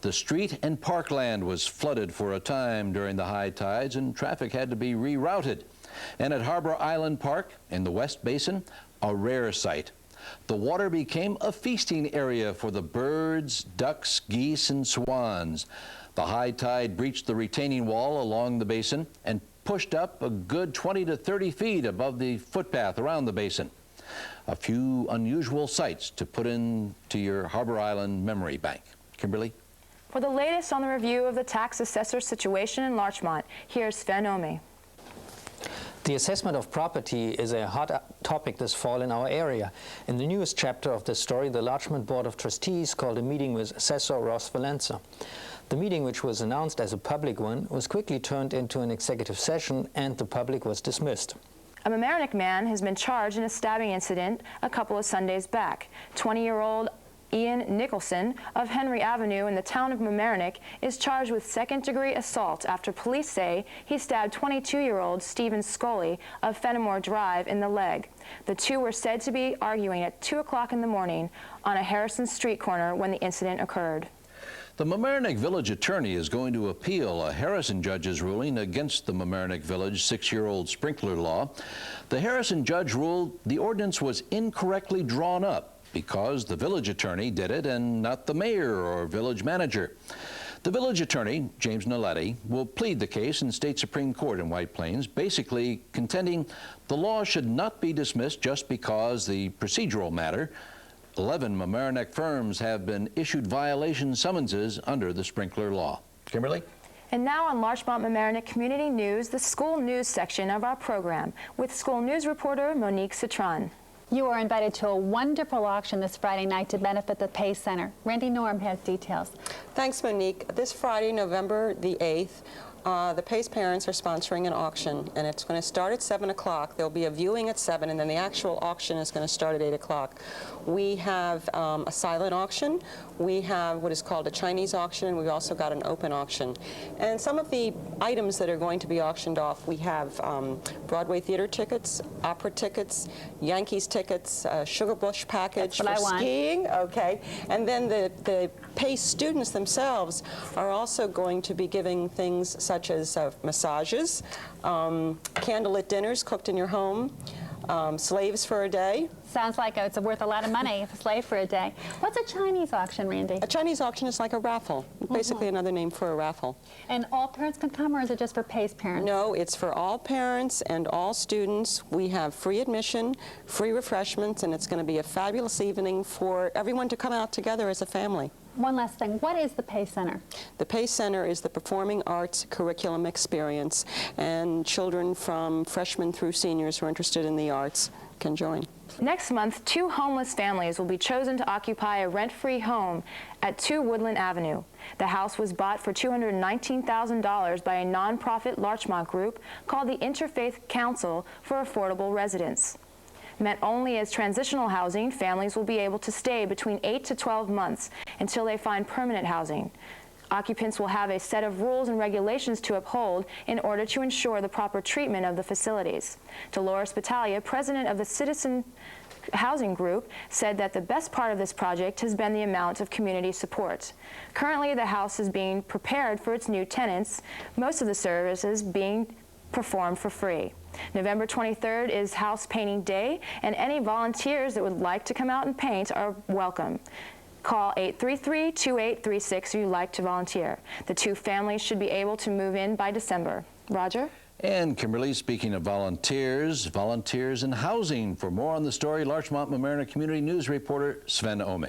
The street and parkland was flooded for a time during the high tides, and traffic had to be rerouted. And at Harbor Island Park in the West Basin, a rare sight. The water became a feasting area for the birds, ducks, geese, and swans. The high tide breached the retaining wall along the basin and pushed up a good 20 to 30 feet above the footpath around the basin. A few unusual sights to put into your Harbor Island memory bank. Kimberly?
For the latest on the review of the tax assessor situation in Larchmont, here's Sven Omi.
The assessment of property is a hot topic this fall in our area. In the newest chapter of this story, the Larchmont Board of Trustees called a meeting with Assessor Ross Valenza. The meeting, which was announced as a public one, was quickly turned into an executive session, and the public was dismissed.
A Mamaroneck man has been charged in a stabbing incident a couple of Sundays back. 20-year-old Ian Nicholson of Henry Avenue in the town of Mamaroneck is charged with second-degree assault after police say he stabbed 22-year-old Stephen Scully of Fenimore Drive in the leg. The two were said to be arguing at 2 o'clock in the morning on a Harrison Street corner when the incident occurred.
The Mamaroneck Village Attorney is going to appeal a Harrison judge's ruling against the Mamaroneck Village 6-year-old sprinkler law. The Harrison judge ruled the ordinance was incorrectly drawn up because the village attorney did it and not the mayor or village manager. The village attorney, James Nalletti, will plead the case in State Supreme Court in White Plains, basically contending the law should not be dismissed just because the procedural matter. 11 Mamaroneck firms have been issued violation summonses under the sprinkler law. Kimberly?
And now on Larchmont Mamaroneck Community News, the school news section of our program with school news reporter Monique Citron.
You are invited to a wonderful auction this Friday night to benefit the Pace Center. Randi Norum has details.
Thanks, Monique. This Friday, November the 8th, the Pace parents are sponsoring an auction, and it's going to start at 7 o'clock. There'll be a viewing at 7, and then the actual auction is going to start at 8 o'clock. We have a silent auction. We have what is called a Chinese auction, and we've also got an open auction. And some of the items that are going to be auctioned off, we have Broadway theater tickets, opera tickets, Yankees tickets, Sugar Bush package for skiing. Okay. And then the Pace students themselves are also going to be giving things such as massages, candlelit dinners cooked in your home, slaves for a day.
Sounds like it's worth a lot of money, a slave for a day. What's a Chinese auction, Randi?
A Chinese auction is like a raffle, basically another name for a raffle.
And all parents can come, or is it just for Pace parents?
No, it's for all parents and all students. We have free admission, free refreshments, and it's going to be a fabulous evening for everyone to come out together as a family.
One last thing, what is the Pace Center?
The Pace Center is the performing arts curriculum experience, and children from freshmen through seniors who are interested in the arts can join.
Next month, 2 homeless families will be chosen to occupy a rent-free home at 2 Woodland Avenue. The house was bought for $219,000 by a nonprofit Larchmont group called the Interfaith Council for Affordable Residence. Meant only as transitional housing, families will be able to stay between 8 to 12 months until they find permanent housing. Occupants will have a set of rules and regulations to uphold in order to ensure the proper treatment of the facilities. Dolores Battaglia, president of the Citizen Housing Group, said that the best part of this project has been the amount of community support. Currently, the house is being prepared for its new tenants, most of the services being performed for free. November 23rd is House Painting Day, and any volunteers that would like to come out and paint are welcome. Call 833-2836 if you'd like to volunteer. The two families should be able to move in by December. Roger?
And Kimberly, speaking of volunteers in housing. For more on the story, Larchmont Mamaroneck Community News reporter Sven Ome.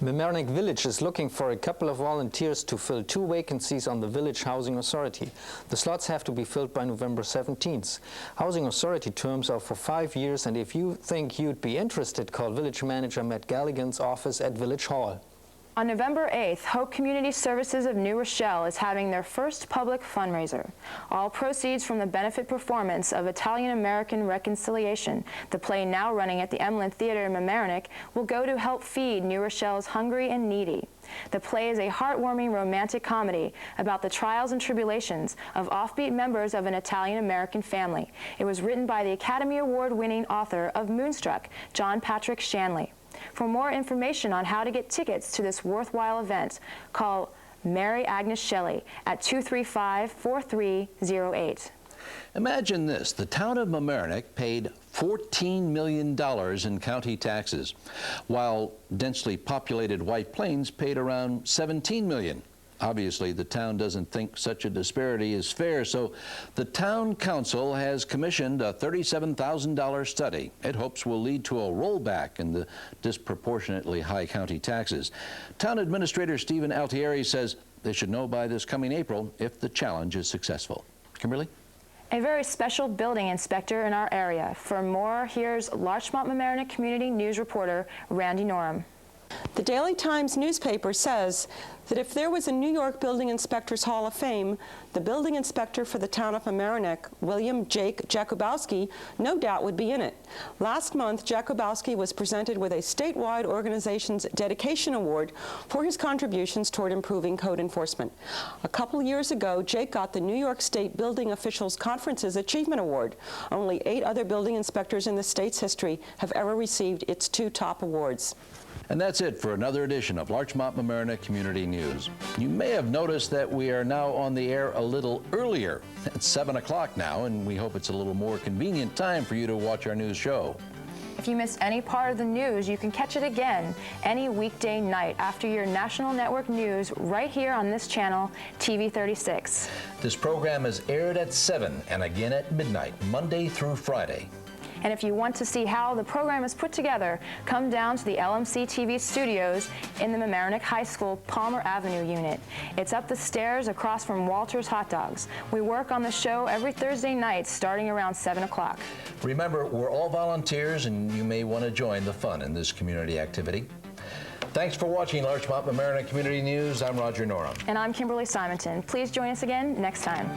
Mamaroneck Village is looking for a couple of volunteers to fill 2 vacancies on the Village Housing Authority. The slots have to be filled by November 17th. Housing Authority terms are for 5 years, and if you think you'd be interested, call Village Manager Matt Gilligan's office at Village Hall.
On November 8th, Hope Community Services of New Rochelle is having their first public fundraiser. All proceeds from the benefit performance of Italian-American Reconciliation, the play now running at the Emlyn Theater in Mamaroneck, will go to help feed New Rochelle's hungry and needy. The play is a heartwarming romantic comedy about the trials and tribulations of offbeat members of an Italian-American family. It was written by the Academy Award-winning author of Moonstruck, John Patrick Shanley. For more information on how to get tickets to this worthwhile event, call Mary Agnes Shelley at 235-4308.
Imagine this. The town of Mamaroneck paid $14 million in county taxes, while densely populated White Plains paid around $17 million. Obviously, the town doesn't think such a disparity is fair, so the town council has commissioned a $37,000 study. It hopes will lead to a rollback in the disproportionately high county taxes. Town Administrator Stephen Altieri says they should know by this coming April if the challenge is successful. Kimberly?
A very special building inspector in our area. For more, here's Larchmont Mamaroneck Community News reporter Randi Norum.
The Daily Times newspaper says that if there was a New York Building Inspectors Hall of Fame, the building inspector for the town of Mamaroneck, William Jake Jakubowski, no doubt would be in it. Last month, Jakubowski was presented with a statewide organization's dedication award for his contributions toward improving code enforcement. A couple years ago, Jake got the New York State Building Officials Conference's Achievement Award. Only 8 other building inspectors in the state's history have ever received its 2 top awards.
And that's it for another edition of Larchmont Mamaroneck Community News. You may have noticed that we are now on the air a little earlier. It's 7 o'clock now, and we hope it's a little more convenient time for you to watch our news show.
If you missed any part of the news, you can catch it again any weekday night after your national network news right here on this channel, TV 36.
This program is aired at 7 and again at midnight, Monday through Friday.
And if you want to see how the program is put together, come down to the LMC TV studios in the Mamaroneck High School Palmer Avenue unit. It's up the stairs across from Walter's Hot Dogs. We work on the show every Thursday night starting around 7 o'clock.
Remember, we're all volunteers, and you may want to join the fun in this community activity. Thanks for watching Larchmont Mamaroneck Community News. I'm Roger Norum.
And I'm Kimberly Simonton. Please join us again next time.